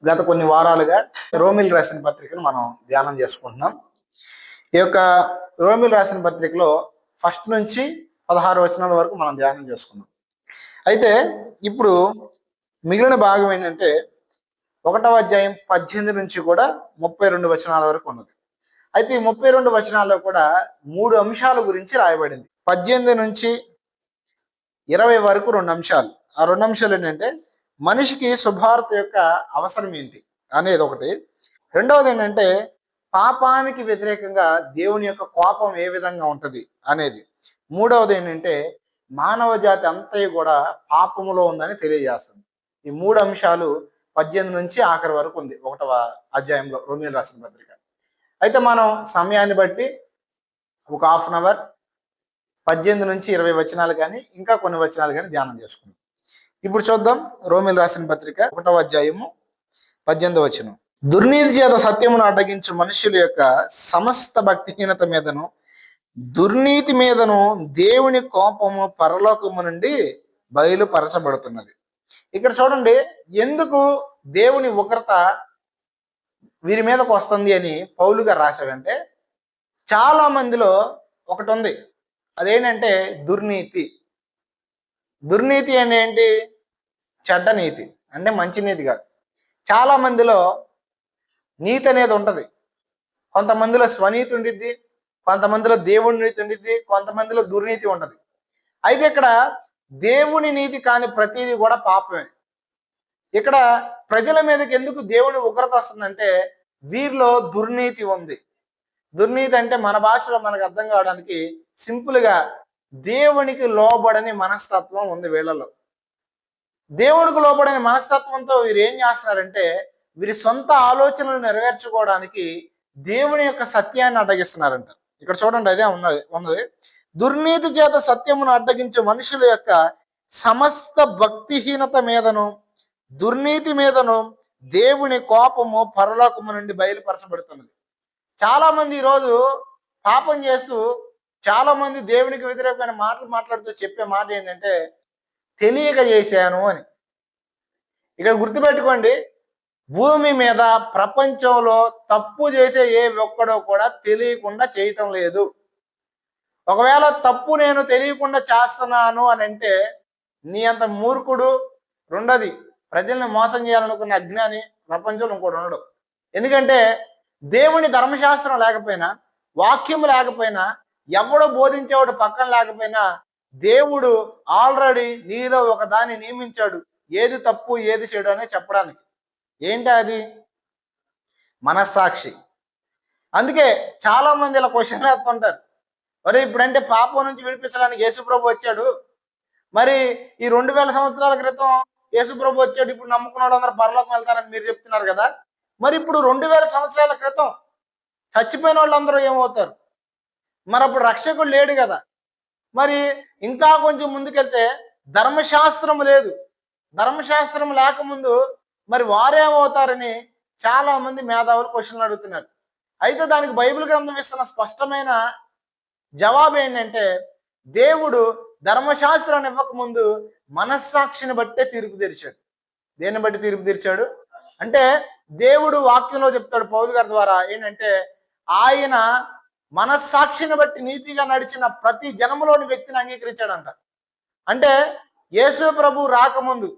గత కొన్ని వారాలుగా రోమిల్ రాసిన పత్రికను మనం ధ్యానం చేసుకుంటున్నాం. ఈ యొక్క రోమిల్ రాసిన పత్రికలో ఫస్ట్ నుంచి 16 వచనాల వరకు మనం ధ్యానం చేసుకున్నాం. అయితే ఇప్పుడు మిగిలిన భాగం ఏంటంటే 1వ అధ్యాయం 18 నుంచి కూడా 32 వచనాల వరకు ఉన్నది. అయితే ఈ 32 వచనాల్లో కూడా 3 అంశాల గురించి రాయబడింది. 18 నుంచి 20 వరకు 2 అంశాలు. ఆ 2 అంశాలు ఏంటంటే మనిషికి శుభార్త యొక్క అవసరం ఏంటి అనేది ఒకటి. రెండవది ఏంటంటే పాపానికి వ్యతిరేకంగా దేవుని యొక్క కోపం ఏ విధంగా ఉంటుంది అనేది. మూడవది ఏంటంటే మానవ జాతి అంతయు కూడా పాపములో ఉందని తెలియజేస్తుంది. ఈ 3 అంశాలు 18 నుంచి ఆఖరి వరకు ఉంది 1వ అధ్యాయంలో రోమిల్ రాసిన పత్రిక. అయితే మనం సమయాన్ని బట్టి ఒక హాఫ్ అన్ అవర్ 18 నుంచి 20 వచనాలు కానీ ఇంకా కొన్ని వచనాలు కానీ ధ్యానం చేసుకుందాం. ఇప్పుడు చూద్దాం రోమిల్ రాసిన పత్రిక 1వ అధ్యాయము 18వ వచనం. దుర్నీతి చేత సత్యమును అడ్డగించు మనుషుల యొక్క సమస్త భక్తిహీనత మీదను దుర్నీతి మీదను దేవుని కోపము పరలోకము నుండి బయలుపరచబడుతున్నది. ఇక్కడ చూడండి, ఎందుకు దేవుని ఉగ్రత వీరి మీదకు వస్తుంది అని పౌలు గారు రాశాడంటే, చాలా మందిలో ఒకటి ఉంది, అదేంటంటే దుర్నీతి. దుర్నీతి అంటే ఏంటి? చెడ్డ నీతి, అంటే మంచి నీతి కాదు. చాలా మందిలో నీతి అనేది ఉంటుంది. కొంతమందిలో స్వనీతి ఉండిద్ది, కొంతమందిలో దేవుని నీతి ఉండిద్ది, కొంతమందిలో దుర్నీతి ఉంటుంది. అయితే ఇక్కడ దేవుని నీతి కాని ప్రతిదీ కూడా పాపమే. ఇక్కడ ప్రజల మీదకి ఎందుకు దేవుని ఉగ్రత వస్తుందంటే వీరిలో దుర్నీతి ఉంది. దుర్నీతి అంటే మన భాషలో మనకు అర్థం కావడానికి సింపుల్గా దేవునికి లోబడని మనస్తత్వం ఉంది వీళ్ళలో. దేవునికి లోబడని మనస్తత్వంతో వీరు ఏం చేస్తున్నారంటే వీరి సొంత ఆలోచనలు నెరవేర్చుకోవడానికి దేవుని యొక్క సత్యాన్ని అడ్డగిస్తున్నారంట. ఇక్కడ చూడండి, అదే ఉన్నది. దుర్నీతి చేత సత్యమును అడ్డగించే మనుషుల యొక్క సమస్త భక్తిహీనత మీదను దుర్నీతి మీదను దేవుని కోపము పరలోకము నుండి బయలుపరచబడుతున్నది. చాలా మంది ఈరోజు పాపం చేస్తూ చాలా మంది దేవునికి వ్యతిరేకమైన మాటలు మాట్లాడుతూ చెప్పే మాట ఏంటంటే తెలియక చేశాను అని. ఇక్కడ గుర్తుపెట్టుకోండి, భూమి మీద ప్రపంచంలో తప్పు చేసే ఏ ఒక్కడో కూడా తెలియకుండా చేయటం లేదు. ఒకవేళ తప్పు నేను తెలియకుండా చేస్తున్నాను అని అంటే నీ అంత మూర్ఖుడు, రెండోది ప్రజల్ని మోసం చేయాలనుకున్న అజ్ఞాని ప్రపంచంలో ఇంకోటి ఉండడు. ఎందుకంటే దేవుని ధర్మశాస్త్రం లేకపోయినా, వాక్యం లేకపోయినా, ఎవడో బోధించేవాడు పక్కన లేకపోయినా దేవుడు ఆల్రెడీ నీలో ఒక దాన్ని నియమించాడు, ఏది తప్పు ఏది చెడు అని చెప్పడానికి. ఏంటి అది? మనస్సాక్షి. అందుకే చాలా మంది ఇలా క్వశ్చన్లు వేస్తుంటారు, మరి ఇప్పుడంటే పాపం నుంచి విడిపించడానికి యేసుప్రభు వచ్చాడు, మరి ఈ 2000 సంవత్సరాల క్రితం యేసుప్రభు వచ్చాడు, ఇప్పుడు నమ్ముకున్న వాళ్ళందరూ పరలోకం వెళ్తారని మీరు చెప్తున్నారు కదా, మరి ఇప్పుడు 2000 సంవత్సరాల క్రితం చచ్చిపోయిన వాళ్ళందరూ ఏమవుతారు? మరి అప్పుడు రక్షకుడు లేడు కదా. మరి ఇంకా కొంచెం ముందుకెళ్తే ధర్మశాస్త్రం లేదు, ధర్మశాస్త్రం లేకముందు మరి వారేమవుతారని చాలా మంది మేధావులు క్వశ్చన్లు అడుగుతున్నారు. అయితే దానికి బైబిల్ గ్రంథం ఇస్తున్న స్పష్టమైన జవాబు ఏంటంటే దేవుడు ధర్మశాస్త్రాన్ని ఇవ్వకముందు మనస్సాక్షిని బట్టే తీర్పు తీర్చాడు. దేన్ని బట్టి తీర్పు తీర్చాడు అంటే దేవుడు వాక్యంలో చెప్తాడు పౌలు గారి ద్వారా ఏంటంటే ఆయన మనస్సాక్షిని బట్టి నీతిగా నడిచిన ప్రతి జన్మలోని వ్యక్తిని అంగీకరించాడంట. అంటే యేసు ప్రభు రాకముందు,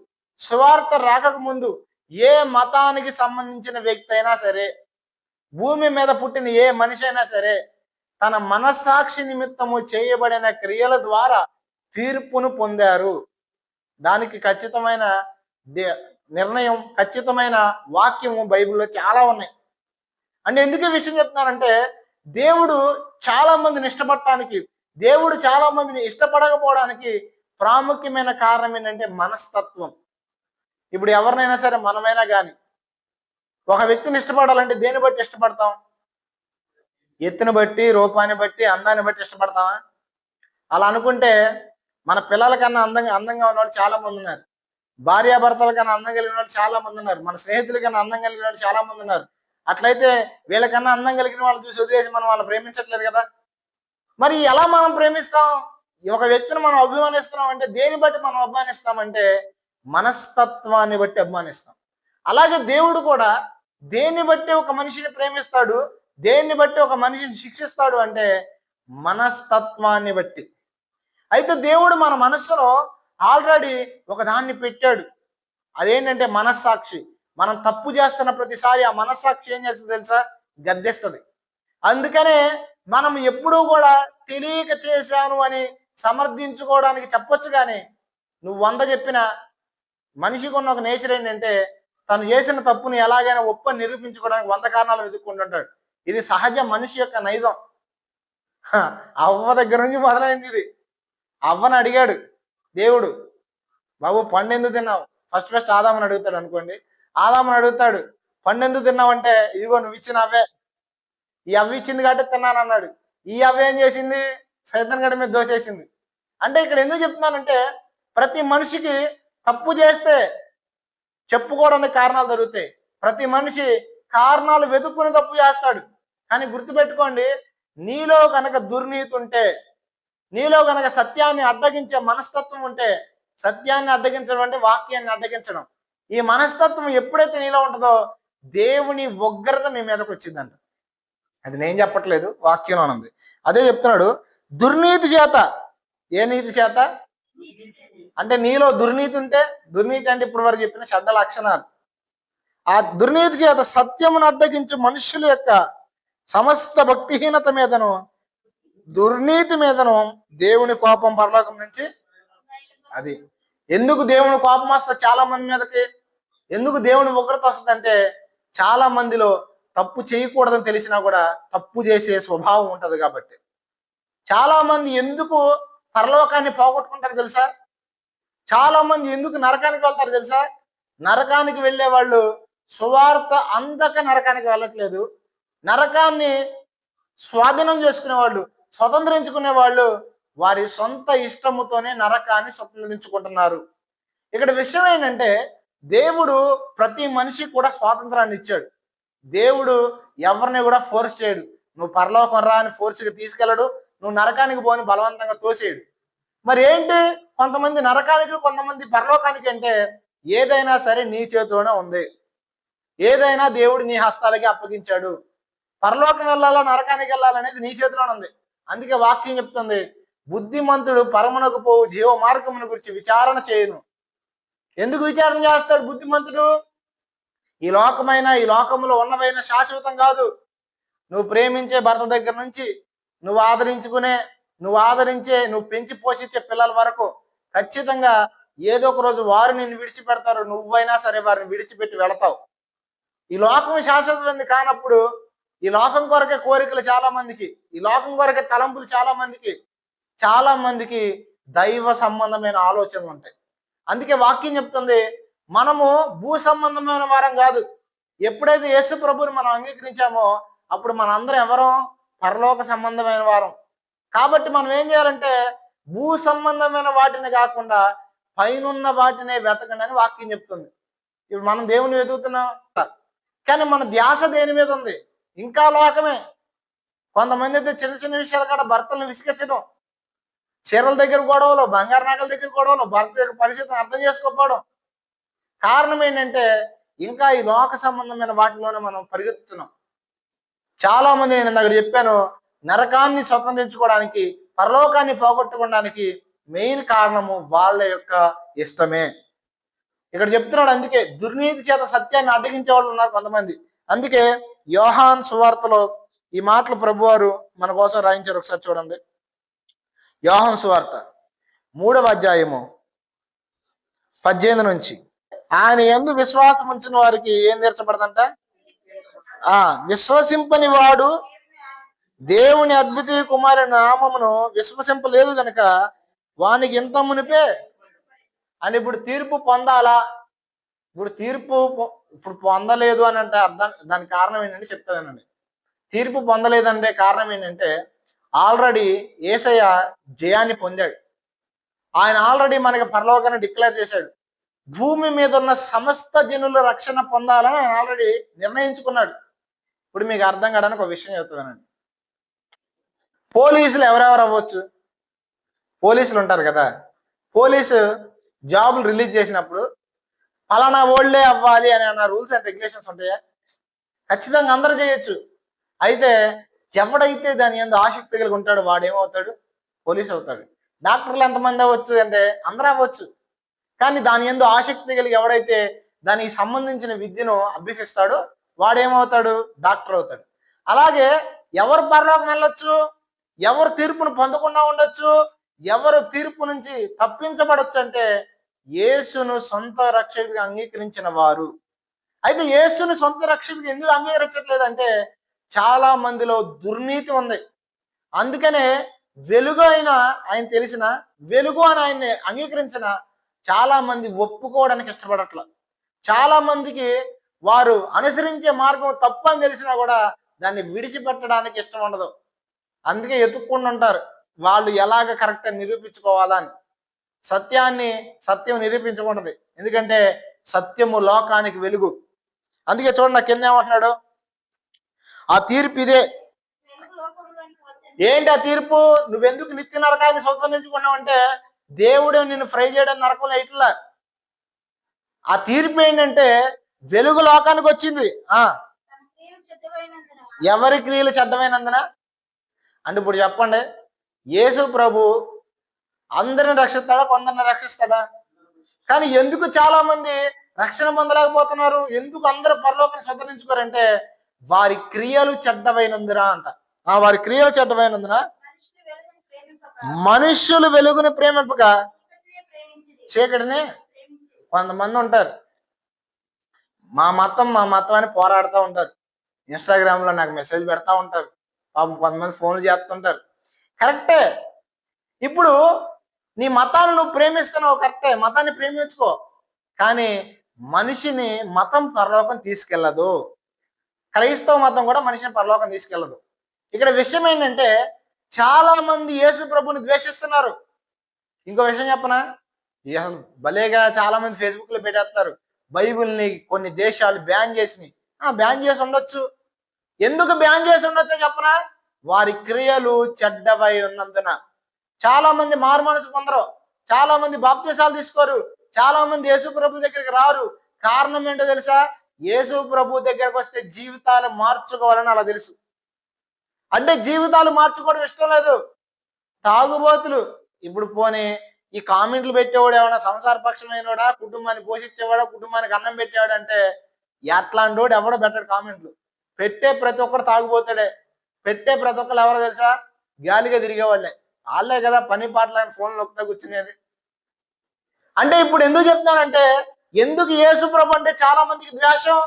సువార్త రాకముందు ఏ మతానికి సంబంధించిన వ్యక్తి అయినా సరే, భూమి మీద పుట్టిన ఏ మనిషి అయినా సరే తన మనస్సాక్షి నిమిత్తము చేయబడిన క్రియల ద్వారా తీర్పును పొందారు. దానికి ఖచ్చితమైన నిర్ణయం, ఖచ్చితమైన వాక్యము బైబిల్లో చాలా ఉన్నాయి. అంటే ఎందుకు ఈ విషయం చెప్తున్నానంటే దేవుడు చాలా మందిని ఇష్టపడటానికి, దేవుడు చాలా మందిని ఇష్టపడకపోవడానికి ప్రాముఖ్యమైన కారణం ఏంటంటే మనస్తత్వం. ఇప్పుడు ఎవరినైనా సరే మనమైనా కానీ ఒక వ్యక్తిని ఇష్టపడాలంటే దేన్ని బట్టి ఇష్టపడతాం? ఎత్తుని బట్టి, రూపాన్ని బట్టి, అందాన్ని బట్టి ఇష్టపడతామా? అలా అనుకుంటే మన పిల్లల కన్నా అందంగా ఉన్నవాళ్ళు చాలా మంది ఉన్నారు, భార్యాభర్తల కన్నా అందం కలిగిన వాళ్ళు చాలా మంది ఉన్నారు, మన స్నేహితుల కన్నా అందం కలిగిన వాళ్ళు చాలా మంది ఉన్నారు. అట్లయితే వీళ్ళకన్నా అందం కలిగిన వాళ్ళు చూసి వదిలేసి మనం వాళ్ళు ప్రేమించట్లేదు కదా. మరి ఎలా మనం ప్రేమిస్తాం? ఒక వ్యక్తిని మనం అభిమానిస్తున్నాం అంటే దేని బట్టి మనం అభిమానిస్తామంటే మనస్తత్వాన్ని బట్టి అభిమానిస్తాం. అలాగే దేవుడు కూడా దేన్ని బట్టి ఒక మనిషిని ప్రేమిస్తాడు, దేన్ని బట్టి ఒక మనిషిని శిక్షిస్తాడు అంటే మనస్తత్వాన్ని బట్టి. అయితే దేవుడు మన మనస్సులో ఆల్రెడీ ఒక దాన్ని పెట్టాడు. అదేంటంటే మనస్సాక్షి. మనం తప్పు చేస్తున్న ప్రతిసారి ఆ మనస్సాక్షి ఏం చేస్తుంది తెలుసా? గద్దిస్తుంది. అందుకనే మనం ఎప్పుడూ కూడా తెలియక చేశాను అని సమర్థించుకోవడానికి చెప్పొచ్చు, కానీ నువ్వు 100 చెప్పినా మనిషికి ఉన్న ఒక నేచర్ ఏంటంటే తను చేసిన తప్పుని ఎలాగైనా ఒప్పని నిరూపించుకోవడానికి 100 కారణాలు వెతుక్కుంటుంటాడు. ఇది సహజ మనిషి యొక్క నైజం. అవ్వ దగ్గర నుంచి మొదలైంది ఇది. అవ్వని అడిగాడు దేవుడు, బాబు పండు ఎందుకు తిన్నావు? ఫస్ట్ ఆదామని అడుగుతాడు అనుకోండి. ఆదామని అడుగుతాడు, పండు ఎందుకు తిన్నావు అంటే, ఇదిగో నువ్వు ఇచ్చిన అవే, ఈ అవ్వ ఇచ్చింది కాబట్టి తిన్నాను అన్నాడు. ఈ అవ్వ ఏం చేసింది? సైతాన్ గడి మీద దోసేసింది. అంటే ఇక్కడ ఎందుకు చెప్తున్నానంటే ప్రతి మనిషికి తప్పు చేస్తే చెప్పుకోవడానికి కారణాలు దొరుకుతాయి. ప్రతి మనిషి కారణాలు వెతుక్కుని తప్పు చేస్తాడు. కానీ గుర్తుపెట్టుకోండి, నీలో కనుక దుర్నీతి ఉంటే, నీలో కనుక సత్యాన్ని అడ్డగించే మనస్తత్వం ఉంటే, సత్యాన్ని అడ్డగించడం అంటే వాక్యాన్ని అడ్డగించడం, ఈ మనస్తత్వం ఎప్పుడైతే నీలో ఉంటుందో దేవుని ఉగ్రత మీ మీదకి వచ్చిందంట. అది నేను చెప్పట్లేదు, వాక్యంలో ఉంది. అదే చెప్తున్నాడు, దుర్నీతి చేత. ఏ నీతి చేత అంటే నీలో దుర్నీతి ఉంటే, దుర్నీతి అంటే ఇప్పుడు వరకు చెప్పిన చెడ్డ లక్షణాలు, ఆ దుర్నీతి చేత సత్యమును అడ్డగించే మనుషుల యొక్క సమస్త భక్తిహీనత మీదను దుర్నీతి మీదను దేవుని కోపం పరలోకం నుంచి. అది ఎందుకు దేవుని కోపం వస్తుంది చాలా మంది మీదకి, ఎందుకు దేవుని ఉగ్రత వస్తుందంటే చాలా మందిలో తప్పు చేయకూడదని తెలిసినా కూడా తప్పు చేసే స్వభావం ఉంటది కాబట్టి. చాలా మంది ఎందుకు పరలోకాన్ని పోగొట్టుకుంటారు తెలుసా? చాలా మంది ఎందుకు నరకానికి వెళ్తారు తెలుసా? నరకానికి వెళ్ళే వాళ్ళు సువార్త అందక నరకానికి వెళ్ళట్లేదు, నరకాన్ని స్వాధీనం చేసుకునే వాళ్ళు, స్వతంత్రించుకునే వాళ్ళు వారి సొంత ఇష్టముతోనే నరకాన్ని స్వతంత్రించుకుంటున్నారు. ఇక్కడ విషయం ఏంటంటే దేవుడు ప్రతి మనిషి కూడా స్వాతంత్రాన్ని ఇచ్చాడు. దేవుడు ఎవరిని కూడా ఫోర్స్ చేయడు. నువ్వు పరలోకం రా అని ఫోర్స్గా తీసుకెళ్ళడు, నువ్వు నరకానికి పోని బలవంతంగా తోసేయడు. మరి ఏంటి, కొంతమంది నరకానికి కొంతమంది పరలోకానికి అంటే ఏదైనా సరే నీ చేతిలోనే ఉంది, ఏదైనా దేవుడు నీ హస్తాలకి అప్పగించాడు. పరలోకం వెళ్ళాలా నరకానికి వెళ్ళాలనేది నీ చేతిలోనే ఉంది. అందుకే వాక్యం చెప్తుంది, బుద్ధిమంతుడు పరమునకు పోవు జీవ మార్గమును గురించి విచారణ చేయను. ఎందుకు విచారణ చేస్తాడు బుద్ధిమంతుడు? ఈ లోకమైన ఈ లోకంలో ఉన్నవైనా శాశ్వతం కాదు. నువ్వు ప్రేమించే భర్త దగ్గర నుంచి నువ్వు ఆదరించే నువ్వు పెంచి పోషించే పిల్లల వరకు ఖచ్చితంగా ఏదో ఒక రోజు వారు నిన్ను విడిచిపెడతారు, నువ్వైనా సరే వారిని విడిచిపెట్టి వెళతావు. ఈ లోకం శాశ్వతమైంది కానప్పుడు ఈ లోకం కొరకే కోరికలు చాలా మందికి, ఈ లోకం కొరకే తలంపులు చాలా మందికి దైవ సంబంధమైన ఆలోచనలు ఉంటాయి. అందుకే వాక్యం చెప్తుంది, మనము భూ సంబంధమైన వారం కాదు. ఎప్పుడైతే యేసు ప్రభువుని మనం అంగీకరించామో అప్పుడు మనందరం ఎవరం? పరలోక సంబంధమైన వారం. కాబట్టి మనం ఏం చేయాలంటే భూ సంబంధమైన వాటిని కాకుండా పైనున్న వాటినే వెతకండి అని వాక్యం చెప్తుంది. ఇప్పుడు మనం దేవుని వెతుకుతున్నాం, కానీ మన ధ్యాస దేని మీద ఉంది? ఇంకా లోకమే. కొంతమంది అయితే చిన్న చిన్న విషయాలు కూడా భర్తలను విసిగించడం, చీరల దగ్గర గొడవలు, బంగారు నగల దగ్గర గొడవలు, భర్త యొక్క పరిస్థితిని అర్థం చేసుకోకపోవడం. కారణం ఏంటంటే ఇంకా ఈ లోక సంబంధమైన వాటిలోనే మనం పరిగెత్తుతున్నాం. చాలా మంది, నేను ఇందాక చెప్పాను, నరకాన్ని స్వతంత్రించుకోవడానికి, పరలోకాన్ని పోగొట్టుకోవడానికి మెయిన్ కారణము వాళ్ళ యొక్క ఇష్టమే. ఇక్కడ చెప్తున్నాడు, అందుకే దుర్నీతి చేత సత్యాన్ని అడ్డగించే వాళ్ళు ఉన్నారు కొంతమంది. అందుకే యోహాన్ సువార్తలో ఈ మాటలు ప్రభువారు మన కోసం రాయించారు. ఒకసారి చూడండి, యోహాన్ సువార్త 3వ అధ్యాయము 18 నుంచి. ఆయన యందు విశ్వాసం ఉంచిన వారికి ఏం తీర్చబడదంట? విశ్వసింపని వాడు దేవుని అద్వితీయ కుమారుని నామమును విశ్వసింపలేదు కనుక వానికి ఇంత మునిపే అని. ఇప్పుడు తీర్పు పొందాలా? ఇప్పుడు పొందలేదు అని అంటే అర్థం, దానికి కారణం ఏంటంటే చెప్తానండి. తీర్పు పొందలేదంటే కారణం ఏంటంటే ఆల్రెడీ యేసయ్య జయాన్ని పొందాడు. ఆయన ఆల్రెడీ మనకి పరలోకాన్ని డిక్లేర్ చేశాడు. భూమి మీద ఉన్న సమస్త జనుల రక్షణ పొందాలని ఆయన ఆల్రెడీ నిర్ణయించుకున్నాడు. ఇప్పుడు మీకు అర్థం కావడానికి ఒక విషయం చెప్తానండి. పోలీసులు ఎవరెవరు అవ్వచ్చు? పోలీసులు ఉంటారు కదా, పోలీసు జాబులు రిలీజ్ చేసినప్పుడు ఫలానా ఓళ్ళే అవ్వాలి అని అన్న రూల్స్ అండ్ రెగ్యులేషన్స్ ఉంటాయా? ఖచ్చితంగా అందరూ చేయొచ్చు. అయితే ఎవడైతే దాని యందు ఆసక్తి కలిగి ఉంటాడో వాడు ఏమవుతాడు? పోలీస్ అవుతాడు. డాక్టర్లు ఎంతమంది అవ్వచ్చు అంటే అందరూ అవ్వచ్చు. కానీ దాని యందు ఆసక్తి కలిగి ఎవడైతే దానికి సంబంధించిన విద్యను అభ్యసిస్తాడో వాడేమవుతాడు? డాక్టర్ అవుతాడు. అలాగే ఎవరు పరలోకం వెళ్ళొచ్చు? ఎవరు తీర్పును పొందకుండా ఉండొచ్చు? ఎవరు తీర్పు నుంచి తప్పించబడొచ్చు అంటే యేసును సొంత రక్షకుడిగా అంగీకరించిన వారు. అయితే యేసుని సొంత రక్షకుడిగా ఎందుకు అంగీకరించట్లేదంటే చాలా మందిలో దుర్నీతి ఉంది. అందుకనే వెలుగు అయిన ఆయన తెలిసిన, వెలుగు అని ఆయన్ని అంగీకరించిన చాలా మంది ఒప్పుకోవడానికి ఇష్టపడట్ల. చాలా మందికి వారు అనుసరించే మార్గం తప్పు అని తెలిసినా కూడా దాన్ని విడిచిపెట్టడానికి ఇష్టం ఉండదు. అందుకే ఎతుక్కుండా ఉంటారు వాళ్ళు ఎలాగ కరెక్ట్ అని నిరూపించుకోవాలా అని. సత్యం నిరూపించుకుంటది. ఎందుకంటే సత్యము లోకానికి వెలుగు. అందుకే చూడండి కింద ఏమంటున్నాడు? ఆ తీర్పు ఇదే. ఏంటి ఆ తీర్పు? నువ్వెందుకు నిత్య నరకాన్ని స్వతంత్రించుకున్నావు అంటే దేవుడు నిన్ను ఫ్రై చేయడం నరకంలో ఇట్లా. ఆ తీర్పు ఏంటంటే వెలుగు లోకానికి వచ్చింది. ఎవరి క్రియలు చెడ్డమైనందున అంటే ఇప్పుడు చెప్పండి, యేసు ప్రభు అందరిని రక్షిస్తాడా? కొందరిని రక్షిస్తాడా? కానీ ఎందుకు చాలా మంది రక్షణ పొందలేకపోతున్నారు? ఎందుకు అందరూ పరలోకాన్ని స్వతంత్రించుకోరంటే వారి క్రియలు చెడ్డమైనందున అంట. వారి క్రియలు చెడ్డమైనందున మనుష్యులు వెలుగుని ప్రేమింపక చీకటిని. కొంతమంది ఉంటారు మా మతం అని పోరాడుతూ ఉంటారు. ఇన్స్టాగ్రామ్ లో నాకు మెసేజ్ పెడతా ఉంటారు. పాపం కొంతమంది ఫోన్లు చేస్తుంటారు. కరెక్టే. ఇప్పుడు నీ మతాన్ని నువ్వు ప్రేమిస్తున్నావు, కరెక్టే, మతాన్ని ప్రేమించుకో. కానీ మనిషిని మతం పరలోకం తీసుకెళ్ళదు. క్రైస్తవ మతం కూడా మనిషిని పరలోకం తీసుకెళ్ళదు. ఇక్కడ విషయం ఏంటంటే చాలా మంది యేసు ప్రభుని ద్వేషిస్తున్నారు. ఇంకో విషయం చెప్పనా? భలేగా చాలా మంది ఫేస్బుక్ లో పెట్టేస్తారు బైబిల్ని కొన్ని దేశాలు బ్యాన్ చేసినాయి. బ్యాన్ చేసి ఉండొచ్చు. ఎందుకు బ్యాన్ చేసి ఉండొచ్చో చెప్పనా? వారి క్రియలు చెడ్డవై ఉన్నందున. చాలా మంది మారు మనసు పొందరు, చాలా మంది బాప్తిసాలు తీసుకోరు, చాలా మంది యేసు ప్రభు దగ్గరికి రారు. కారణం ఏంటో తెలుసా? యేసు ప్రభు దగ్గరకు వస్తే జీవితాలు మార్చుకోవాలని అలా తెలుసు. అంటే జీవితాలు మార్చుకోవడం ఇష్టం లేదు. తాగుబోతులు ఇప్పుడు పోనీ ఈ కామెంట్లు పెట్టేవాడు ఏమైనా సంసార పక్షమైనవాడా, కుటుంబాన్ని పోషించేవాడా, కుటుంబానికి అన్నం పెట్టేవాడు అంటే ఎట్లాంటి వాడు ఎవడో పెట్టాడు కామెంట్లు. పెట్టే ప్రతి ఒక్కరు తాగుబోతాడే. పెట్టే ప్రతి ఒక్కరు ఎవరో తెలుసా? గాలిగా తిరిగేవాళ్ళే. వాళ్ళే కదా పని పాటలని ఫోన్ నొక్కుతా కూర్చునేది. అంటే ఇప్పుడు ఎందుకు చెప్తానంటే ఎందుకు యేసు ప్రభు అంటే చాలా మందికి ద్వేషం,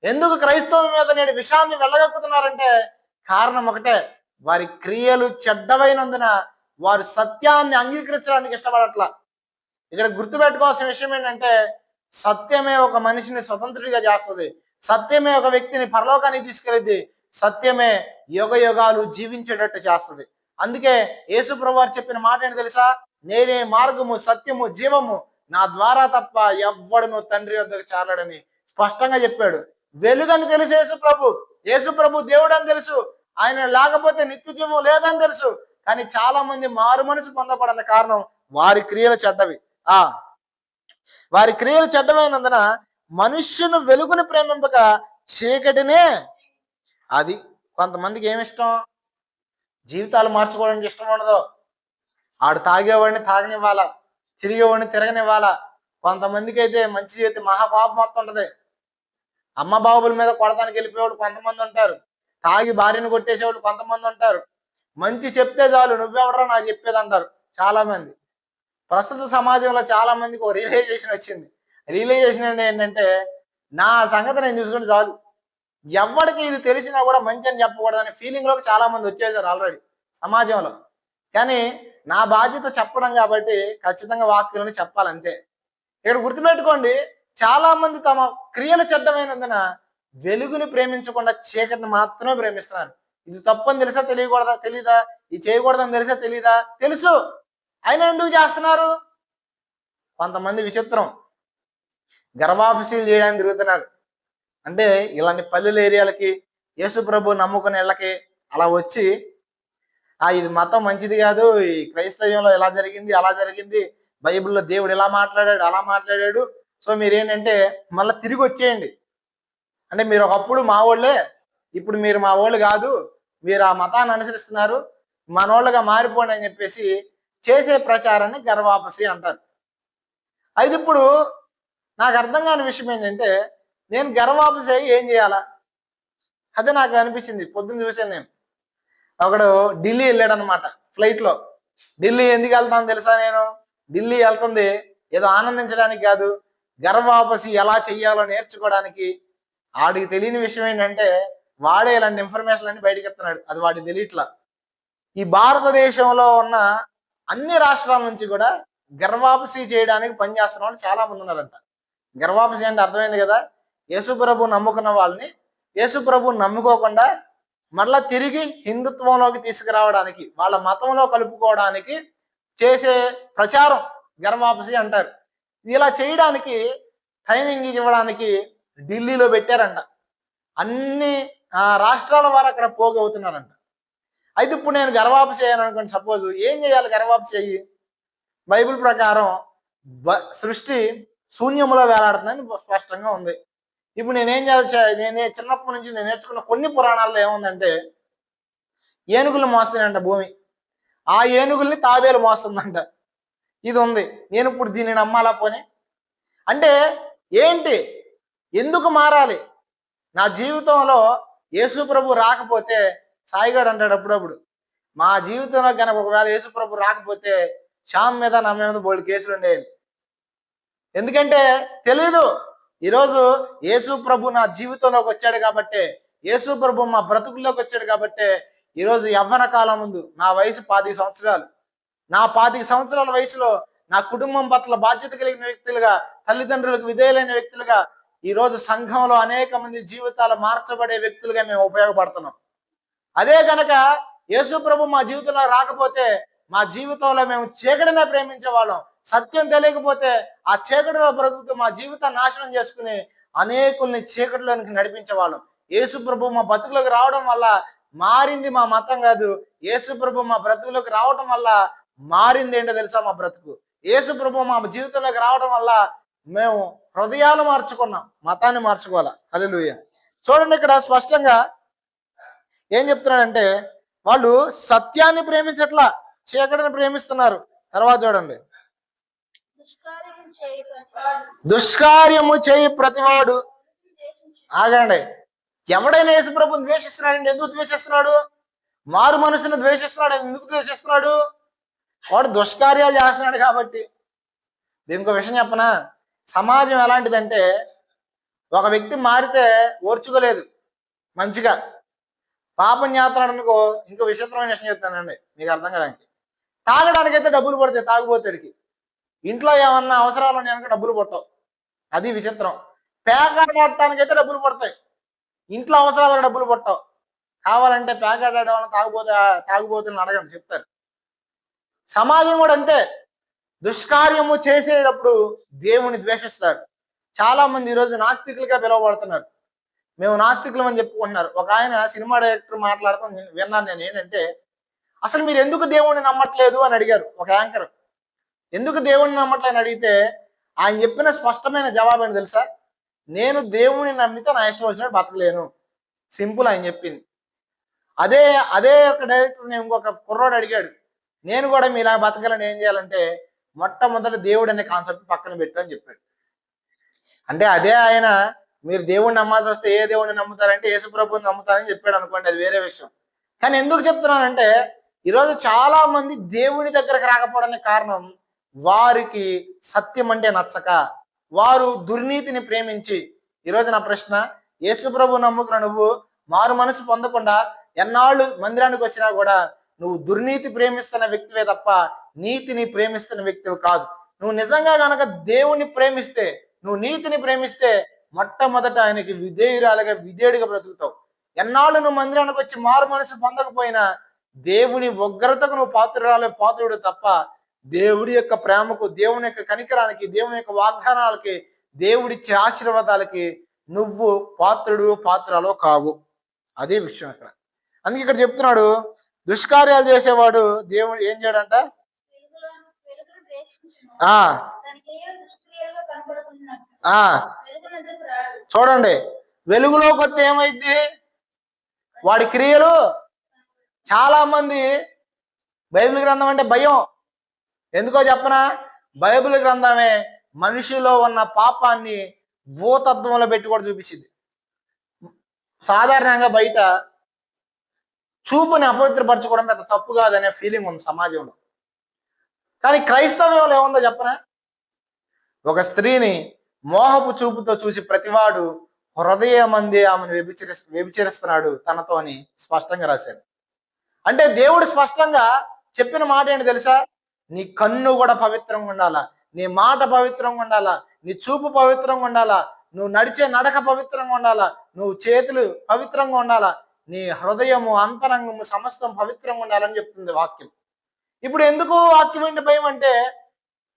ఎందుకు క్రైస్తవం మీద నేడు విషయాన్ని వెళ్ళగక్కుతున్నారంటే కారణం ఒకటే, వారి క్రియలు చెడ్డవైనందున వారు సత్యాన్ని అంగీకరించడానికి ఇష్టపడట్లా. ఇక్కడ గుర్తుపెట్టుకోవాల్సిన విషయం ఏంటంటే సత్యమే ఒక మనిషిని స్వతంత్రుడిగా చేస్తుంది. సత్యమే ఒక వ్యక్తిని పరలోకానికి తీసుకెళ్ళిద్ది. సత్యమే యుగ యుగాలు జీవించేటట్టు చేస్తుంది. అందుకే యేసు ప్రభువారు చెప్పిన మాట ఏంటి తెలుసా? నేనే మార్గము, సత్యము, జీవము, నా ద్వారా తప్ప ఎవ్వడును తండ్రి వద్దకు చేరడని స్పష్టంగా చెప్పాడు. వెలుగని తెలుసు యేసు ప్రభు దేవుడు అని తెలుసు, ఆయన లేకపోతే నిత్య జీవం లేదని తెలుసు. కానీ చాలా మంది మారు మనసు పొందబడిన కారణం వారి క్రియలు చెడ్డవి. వారి క్రియలు చెడ్డమైనందున మనుష్యును వెలుగుని ప్రేమింపక చీకటినే. అది కొంతమందికి ఏమిష్టం? జీవితాలు మార్చుకోవడానికి ఇష్టం ఉండదు. ఆడు తాగేవాడిని తాగనివ్వాలా, తిరిగేవాడిని తిరగనివ్వాలా. కొంతమందికి అయితే మంచి అయితే మహాపాపం మొత్తం ఉంటది. అమ్మ బాబుల మీద కొడతానికి వెళ్ళిపోయేవాళ్ళు కొంతమంది ఉంటారు. తాగి భార్యను కొట్టేసేవాళ్ళు కొంతమంది ఉంటారు. మంచి చెప్తే చాలు, నువ్వెవడరా నాకు చెప్పేది అంటారు చాలా మంది. ప్రస్తుత సమాజంలో చాలా మందికి ఒక రియలైజేషన్ వచ్చింది. రియలైజేషన్ ఏంటంటే నా సంగతి నేను చూసుకుంటే చాలు, ఎవరికి ఇది తెలిసినా కూడా మంచి అని చెప్పకూడదనే ఫీలింగ్లోకి చాలా మంది వచ్చేసారు ఆల్రెడీ సమాజంలో. కానీ నా బాధ్యత చెప్పడం కాబట్టి ఖచ్చితంగా వాక్యాలను చెప్పాలంతే. ఇక్కడ గుర్తుపెట్టుకోండి, చాలా మంది తమ క్రియలు చెడ్డమైనందున వెలుగుని ప్రేమించకుండా చీకటిని మాత్రమే ప్రేమిస్తున్నారు. ఇది తప్పని తెలుసా? తెలీదా? ఇది చేయకూడదని తెలుసా? తెలీదా? తెలుసు, అయినా ఎందుకు చేస్తున్నారు? కొంతమంది విచిత్రం, గర్భాఫీసీలు చేయడానికి తిరుగుతున్నారు. అంటే ఇలాంటి పల్లెల ఏరియాలకి యేసు ప్రభు నమ్ముకునే ఇళ్ళకి అలా వచ్చి ఇది మతం మంచిది కాదు, ఈ క్రైస్తవ్యంలో ఇలా జరిగింది అలా జరిగింది, బైబిల్లో దేవుడు ఇలా మాట్లాడాడు అలా మాట్లాడాడు, సో మీరేంటంటే మళ్ళీ తిరిగి వచ్చేయండి. అంటే మీరు ఒకప్పుడు మా వాళ్ళే, ఇప్పుడు మీరు మా వాళ్ళు కాదు, మీరు ఆ మతాన్ని అనుసరిస్తున్నారు, మనోళ్ళగా మారిపోండి అని చెప్పేసి చేసే ప్రచారాన్ని గర్వాపసి అంటారు. అయితే ఇప్పుడు నాకు అర్థం కాని విషయం ఏంటంటే, నేను గర్వాపసి అయ్యి ఏం చేయాలా? అదే నాకు అనిపించింది. పొద్దున్న చూశాను నేను. ఒకడు ఢిల్లీ వెళ్ళాడు అనమాట ఫ్లైట్లో. ఢిల్లీ ఎందుకు వెళ్తాను తెలుసా? నేను ఢిల్లీ వెళ్తుంది ఏదో ఆనందించడానికి కాదు, గర్వాపసి ఎలా చెయ్యాలో నేర్చుకోవడానికి. వాడికి తెలియని విషయం ఏంటంటే, వాడే ఇలాంటి ఇన్ఫర్మేషన్ అన్ని బయటకు ఎత్తున్నాడు. అది వాడికి తెలియట్లా. ఈ భారతదేశంలో ఉన్న అన్ని రాష్ట్రాల నుంచి కూడా గర్వాపసి చేయడానికి పనిచేస్తున్న వాళ్ళు చాలా మంది ఉన్నారంట. గర్వాపసి అంటే అర్థమైంది కదా? యేసుప్రభు నమ్ముకున్న వాళ్ళని యేసుప్రభు నమ్ముకోకుండా మళ్ళా తిరిగి హిందుత్వంలోకి తీసుకురావడానికి, వాళ్ళ మతంలో కలుపుకోవడానికి చేసే ప్రచారం గర్వాపసి అంటారు. ఇలా చేయడానికి ట్రైనింగ్ ఇవ్వడానికి ఢిల్లీలో పెట్టారంట. అన్ని రాష్ట్రాల వారు అక్కడ పోగవుతున్నారంట. అయితే ఇప్పుడు నేను గర్వాపసి అయ్యాను అనుకోండి, సపోజ్ ఏం చేయాలి? గర్వాపసి అయ్యి బైబిల్ ప్రకారం సృష్టి శూన్యములో వేలాడుతుందని స్పష్టంగా ఉంది. ఇప్పుడు నేనేం చేయాలి? నేనే చిన్నప్పటి నుంచి నేను నేర్చుకున్న కొన్ని పురాణాల్లో ఏముందంటే, ఏనుగులు మోస్తున్నాయంట భూమి, ఆ ఏనుగుల్ని తాబేలు మోస్తుందంట. ఇది ఉంది. నేను ఇప్పుడు దీన్ని నమ్మాలా? పోనీ అంటే ఏంటి? ఎందుకు మారాలి? నా జీవితంలో యేసు ప్రభు రాకపోతే, సాయిగాడు అంటాడు అప్పుడప్పుడు, మా జీవితంలో కనుక ఒకవేళ యేసు ప్రభు రాకపోతే శ్యామ్ మీద నా మీద బోల్డ్ కేసులు ఉండేవి. ఎందుకంటే తెలీదు. ఈరోజు యేసు ప్రభు నా జీవితంలోకి వచ్చాడు కాబట్టే, యేసు ప్రభు మా బ్రతుకుల్లోకి వచ్చాడు కాబట్టే ఈరోజు యవ్వన కాలం ముందు నా వయసు 25 సంవత్సరాలు. నా 25 సంవత్సరాల వయసులో నా కుటుంబం పట్ల బాధ్యత కలిగిన వ్యక్తులుగా, తల్లిదండ్రులకు విధేయులైన వ్యక్తులుగా, ఈరోజు సంఘంలో అనేక మంది జీవితాలు మార్చబడే వ్యక్తులుగా మేము ఉపయోగపడుతున్నాం. అదే కనుక యేసు ప్రభు మా జీవితంలో రాకపోతే, మా జీవితంలో మేము చీకటినే ప్రేమించే వాళ్ళం. సత్యం తెలియకపోతే ఆ చీకటిలో బ్రతుకుతూ మా జీవితాన్ని నాశనం చేసుకుని అనేకుల్ని చీకటిలోనికి నడిపించే వాళ్ళం. యేసు ప్రభు మా బతుకులోకి రావడం వల్ల మారింది మా మతం కాదు. యేసు ప్రభు మా బ్రతుకులోకి రావడం వల్ల మారింది ఏంటో తెలుసా? మా బ్రతుకు. యేసు ప్రభు మా జీవితంలోకి రావడం వల్ల మేము హృదయాలు మార్చుకున్నాం, మతాన్ని మార్చుకోవాలా. హల్లెలూయా. చూడండి, ఇక్కడ స్పష్టంగా ఏం చెప్తున్నాడంటే, వాళ్ళు సత్యాన్ని ప్రేమించట్లా, చీకటిని ప్రేమిస్తున్నారు. తర్వాత చూడండి, దుష్కార్యము చేయి ప్రతివాడు. ఆగండి. ఎవడైనా యేసు ప్రభుని ద్వేషిస్తున్నాడండి. ఎందుకు ద్వేషిస్తున్నాడు? మారు మనసును ద్వేషిస్తున్నాడు. ఎందుకు ద్వేషిస్తున్నాడు? వాడు దుష్కార్యాలు చేస్తున్నాడు కాబట్టి. ఇంకో విషయం చెప్పనా? సమాజం ఎలాంటిదంటే, ఒక వ్యక్తి మారితే ఓర్చుకోలేదు మంచిగా, పాపం చేస్తున్నాడు అనుకో, ఇంకో విచిత్రమైన విషయం చెప్తానండి మీకు అర్థం కాడానికి. తాగడానికైతే డబ్బులు పడతాయి తాగుబోతాడికి, ఇంట్లో ఏమన్నా అవసరాలు కనుక డబ్బులు పడతావు. అది విచిత్రం. ప్యాకెట్ ఆడటానికైతే డబ్బులు పడతాయి, ఇంట్లో అవసరాలకు డబ్బులు పడతావు. కావాలంటే ప్యాకెట్ ఆడే వాళ్ళని తాగుబోతులను అడగండి, చెప్తారు. సమాజం కూడా అంతే. దుష్కార్యము చేసేటప్పుడు దేవుని ద్వేషిస్తారు. చాలా మంది ఈరోజు నాస్తికులుగా పిలువబడుతున్నారు. మేము నాస్తికులం అని చెప్పుకుంటున్నారు. ఒక ఆయన సినిమా డైరెక్టర్ మాట్లాడతాం విన్నాను నేను. ఏంటంటే, అసలు మీరు ఎందుకు దేవుణ్ణి నమ్మట్లేదు అని అడిగారు ఒక యాంకర్. ఎందుకు దేవుణ్ణి నమ్మట్లేదని అడిగితే ఆయన చెప్పిన స్పష్టమైన జవాబు ఏంటి తెలుసా? నేను దేవుణ్ణి నమ్మితే నా ఇష్టం వచ్చినట్టు బతకలేను. సింపుల్ ఆయన చెప్పింది. అదే అదే ఒక డైరెక్టర్ ఇంకొక కుర్రోడు అడిగాడు, నేను కూడా మీలా బతకాలని ఏం చేయాలంటే, మొట్టమొదటి దేవుడు అనే కాన్సెప్ట్ పక్కన పెట్టు అని చెప్పాడు. అంటే అదే ఆయన మీరు దేవుణ్ణి నమ్మాల్సి వస్తే ఏ దేవుడిని నమ్ముతారంటే యేసు ప్రభువుని నమ్ముతారని చెప్పాడు అనుకోండి, అది వేరే విషయం. కానీ ఎందుకు చెప్తున్నానంటే, ఈరోజు చాలా మంది దేవుని దగ్గరకు రాకపోవడానికి కారణం వారికి సత్యం అంటే నచ్చక, వారు దుర్నీతిని ప్రేమించి. ఈరోజు నా ప్రశ్న, యేసు ప్రభు నమ్ముకున్న నువ్వు మారు మనసు పొందకుండా ఎన్నాళ్ళు మందిరానికి వచ్చినా కూడా నువ్వు దుర్నీతి ప్రేమిస్తున్న వ్యక్తివే తప్ప నీతిని ప్రేమిస్తున్న వ్యక్తివి కాదు. నువ్వు నిజంగా గనక దేవుని ప్రేమిస్తే, నువ్వు నీతిని ప్రేమిస్తే మొట్టమొదట ఆయనకి విధేయురాలుగా విధేయుడిగా బ్రతుకుతావు. ఎన్నాళ్ళు నువ్వు మందిరానికి వచ్చి మారు మనసు పొందకపోయినా దేవుని ఉగ్రతకు నువ్వు పాత్రుడు తప్ప దేవుడి యొక్క ప్రేమకు, దేవుని యొక్క కనికరానికి, దేవుని యొక్క వాగ్దానాలకి, దేవుడిచ్చే ఆశీర్వాదాలకి నువ్వు పాత్రలో కావు. అదే విషయం ఇక్కడ. అందుకే ఇక్కడ చెప్తున్నాడు, దుష్కార్యాలు చేసేవాడు దేవుడు ఏం చేయడంట? ఆ చూడండి, వెలుగులోకి వస్తే ఏమైంది? వాడి క్రియలు, చాలా మంది బైబిల్ గ్రంథం అంటే భయం. ఎందుకో చెప్పనా? బైబిల్ గ్రంథమే మనిషిలో ఉన్న పాపాన్ని భూతత్వంలో పెట్టి కూడా చూపిస్తుంది. సాధారణంగా బయట చూపుని అపవిత్రపరచుకోవడం పెద్ద తప్పు కాదనే ఫీలింగ్ ఉంది సమాజంలో. కానీ క్రైస్తవ్యంలో ఏముందో చెప్పనా? ఒక స్త్రీని మోహపు చూపుతో చూసి ప్రతివాడు హృదయమందే ఆమెను వ్యభిచరిస్తున్నాడు తనతో అని స్పష్టంగా రాశాడు. అంటే దేవుడు స్పష్టంగా చెప్పిన మాట ఏంటి తెలుసా? నీ కన్ను కూడా పవిత్రంగా ఉండాలా, నీ మాట పవిత్రంగా ఉండాలా, నీ చూపు పవిత్రంగా ఉండాలా, నువ్వు నడిచే నడక పవిత్రంగా ఉండాలా, నువ్వు చేతులు పవిత్రంగా ఉండాలా, నీ హృదయము అంతరంగము సమస్తం పవిత్రంగా ఉండాలని చెప్తుంది వాక్యం. ఇప్పుడు ఎందుకు వాక్యం అంటే భయం అంటే,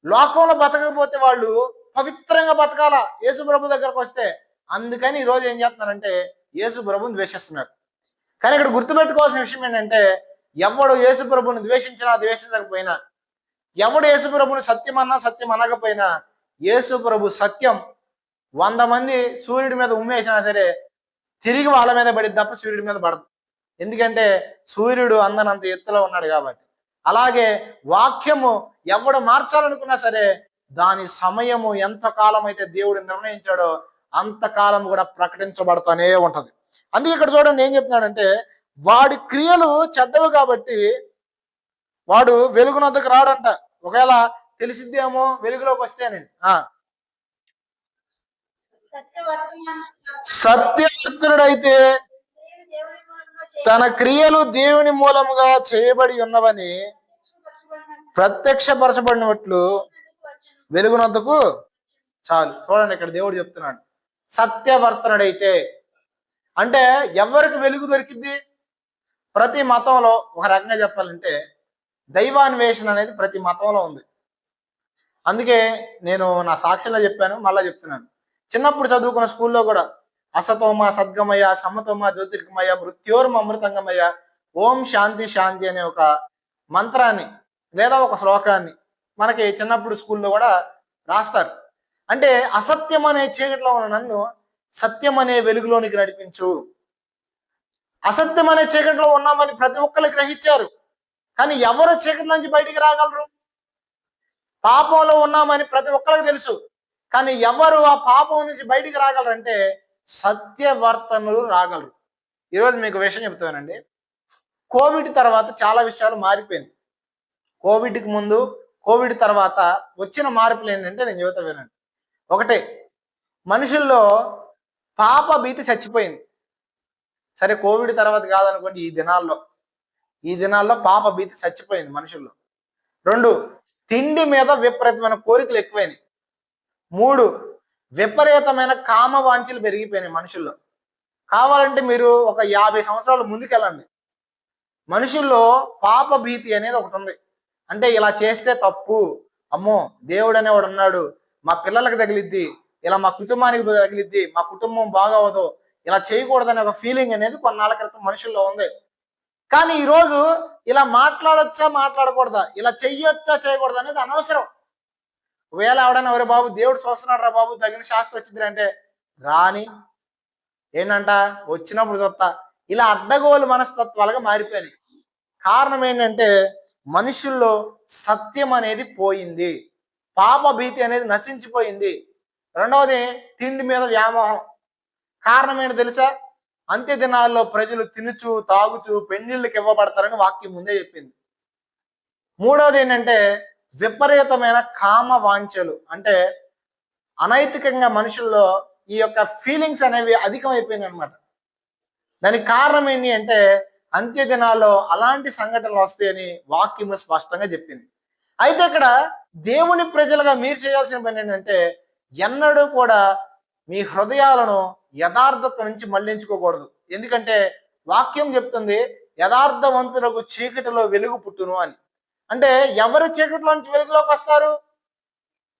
లోకంలో బతకకపోతే వాళ్ళు పవిత్రంగా బతకాల యేసు ప్రభు దగ్గరకు వస్తే. అందుకని ఈరోజు ఏం చేస్తున్నారంటే యేసు ప్రభుని ద్వేషిస్తున్నారు. కానీ ఇక్కడ గుర్తుపెట్టుకోవాల్సిన విషయం ఏంటంటే, ఎవడు యేసు ప్రభుని ద్వేషించినా ద్వేషించకపోయినా, ఎవడు యేసు ప్రభుని సత్యమన్నా సత్యం అనకపోయినా, యేసు ప్రభు సత్యం 100 మంది సూర్యుడి మీద ఉమ్మేసినా సరే తిరిగి వాళ్ళ మీద పడిద్ది తప్ప సూర్యుడి మీద పడదు. ఎందుకంటే సూర్యుడు అందనంత ఎత్తులో ఉన్నాడు కాబట్టి. అలాగే వాక్యము ఎవడు మార్చాలనుకున్నా సరే దాని సమయము ఎంత కాలం అయితే దేవుడు నిర్ణయించాడో అంతకాలం కూడా ప్రకటించబడుతూనే ఉంటది. అందుకే ఇక్కడ చూడండి ఏం చెప్తున్నాడంటే, వాడి క్రియలు చెడ్డవి కాబట్టి వాడు వెలుగునొద్దకు రాడంట. ఒకవేళ తెలిసిద్దేమో వెలుగులోకి వస్తేనండి. సత్యవర్తనుడైతే తన క్రియలు దేవుని మూలముగా చేయబడి ఉన్నవని ప్రత్యక్షపరచబడినట్లు వెలుగునొద్దకు చాలు. చూడండి ఇక్కడ దేవుడు చెప్తున్నాడు, సత్యవర్తనుడైతే అంటే ఎవరికి వెలుగు దొరికింది? ప్రతి మతంలో ఒక రకంగా చెప్పాలంటే దైవాన్వేషణ అనేది ప్రతి మతంలో ఉంది. అందుకే నేను నా సాక్ష్యంలో చెప్పాను, మళ్ళా చెప్తున్నాను. చిన్నప్పుడు చదువుకున్న స్కూల్లో కూడా అసతోమ సద్గమయ సమతోమ జ్యోతిర్గమయ మృత్యోర్మ అమృతంగమయ ఓం శాంతి శాంతి అనే ఒక మంత్రాన్ని లేదా ఒక శ్లోకాన్ని మనకి చిన్నప్పుడు స్కూల్లో కూడా రాస్తారు. అంటే అసత్యం అనే చీకటిలో ఉన్న నన్ను సత్యం అనే వెలుగులోనికి నడిపించు. అసత్యం అనే చీకటిలో ఉన్నామని ప్రతి ఒక్కరు గ్రహించారు, కానీ ఎవరు చీకటి నుంచి బయటికి రాగలరు? పాపంలో ఉన్నామని ప్రతి ఒక్కరికి తెలుసు, కానీ ఎవరు ఆ పాపం నుంచి బయటికి రాగలరంటే సత్యవర్తనులు రాగలరు. ఈరోజు మీకు విషయం చెప్తానండి, కోవిడ్ తర్వాత చాలా విషయాలు మారిపోయింది. కోవిడ్కి ముందు కోవిడ్ తర్వాత వచ్చిన మార్పులు ఏంటంటే నేను చెబుతా వినండి. ఒకటే, మనుషుల్లో పాప భీతి చచ్చిపోయింది. సరే కోవిడ్ తర్వాత కాదనుకోండి, ఈ దినాల్లో పాప భీతి చచ్చిపోయింది మనుషుల్లో. 2, తిండి మీద విపరీతమైన కోరికలు ఎక్కువైనాయి. 3, విపరీతమైన కామ వాంఛలు పెరిగిపోయినాయి మనుషుల్లో. కావాలంటే మీరు ఒక 50 సంవత్సరాలు ముందుకెళ్ళండి, మనుషుల్లో పాప భీతి అనేది ఒకటి ఉంది. అంటే ఇలా చేస్తే తప్పు, అమ్మో దేవుడు అనేవాడు ఉన్నాడు, మా పిల్లలకు తగిలిద్ది, ఇలా మా కుటుంబానికి తగిలిద్ది, మా కుటుంబం బాగవదు, ఇలా చేయకూడదనే ఒక ఫీలింగ్ అనేది కొన్నాళ్ళ క్రితం మనుషుల్లో ఉంది. కానీ ఈరోజు ఇలా మాట్లాడొచ్చా మాట్లాడకూడదా, ఇలా చెయ్యొచ్చా చేయకూడదు అనేది అనవసరం. ఒకవేళ ఎవడన్నా ఎవరే బాబు దేవుడు చూస్తున్నాడు రా బాబు తగిన శాస్త్రం వచ్చింది అంటే రాని, ఏంటంట వచ్చినప్పుడు చూస్తా, ఇలా అడ్డగోలు మనస్తత్వాలుగా మారిపోయినాయి. కారణం ఏంటంటే మనుషుల్లో సత్యం అనేది పోయింది, పాప భీతి అనేది నశించిపోయింది. 2వది తిండి మీద వ్యామోహం. కారణం ఏంటో తెలుసా? అంత్య దినాల్లో ప్రజలు తినుచు తాగుచు పెళ్లిళ్ళకి ఇవ్వబడతారని వాక్యం ముందే చెప్పింది. 3వది ఏంటంటే విపరీతమైన కామ వాంఛలు. అంటే అనైతికంగా మనుషుల్లో ఈ యొక్క ఫీలింగ్స్ అనేవి అధికమైపోయినాయి అనమాట. దానికి కారణం ఏంటి అంటే అంత్య దినాల్లో అలాంటి సంఘటనలు వస్తాయని వాక్యము స్పష్టంగా చెప్పింది. అయితే ఇక్కడ దేవుని ప్రజలుగా మీరు చేయాల్సిన పని ఏంటంటే ఎన్నడూ కూడా మీ హృదయాలను యథార్థత నుంచి మళ్లించుకోకూడదు. ఎందుకంటే వాక్యం చెప్తుంది యథార్థవంతులకు చీకటిలో వెలుగు పుట్టును అని. అంటే ఎవరు చీకటిలో నుంచి వెలుగులోకి వస్తారు?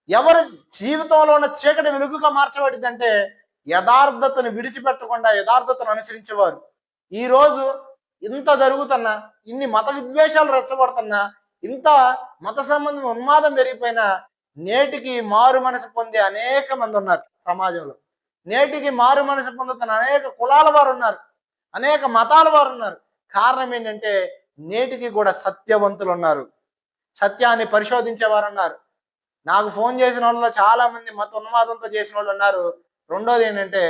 ఎవరు జీవితంలో ఉన్న చీకటి వెలుగుగా మార్చబడింది అంటే యథార్థతను విడిచిపెట్టకుండా యథార్థతను అనుసరించేవారు. ఈరోజు ఇంత జరుగుతున్నా, ఇన్ని మత విద్వేషాలు రెచ్చగొడుతున్నా, ఇంత మత సంబంధం ఉన్మాదం పెరిగిపోయినా నేటికి మారు మనసు పొందే అనేక మంది ఉన్నారు సమాజంలో. నేటికి మారు మనసు పొందుతున్న అనేక కులాల వారు ఉన్నారు, అనేక మతాల వారు ఉన్నారు. కారణం ఏంటంటే నేటికి కూడా సత్యవంతులు ఉన్నారు, సత్యాన్ని పరిశోధించేవారు ఉన్నారు. నాకు ఫోన్ చేసిన వాళ్ళలో చాలా మంది మత ఉన్మాదంతో చేసిన వాళ్ళు ఉన్నారు. రెండోది ఏంటంటే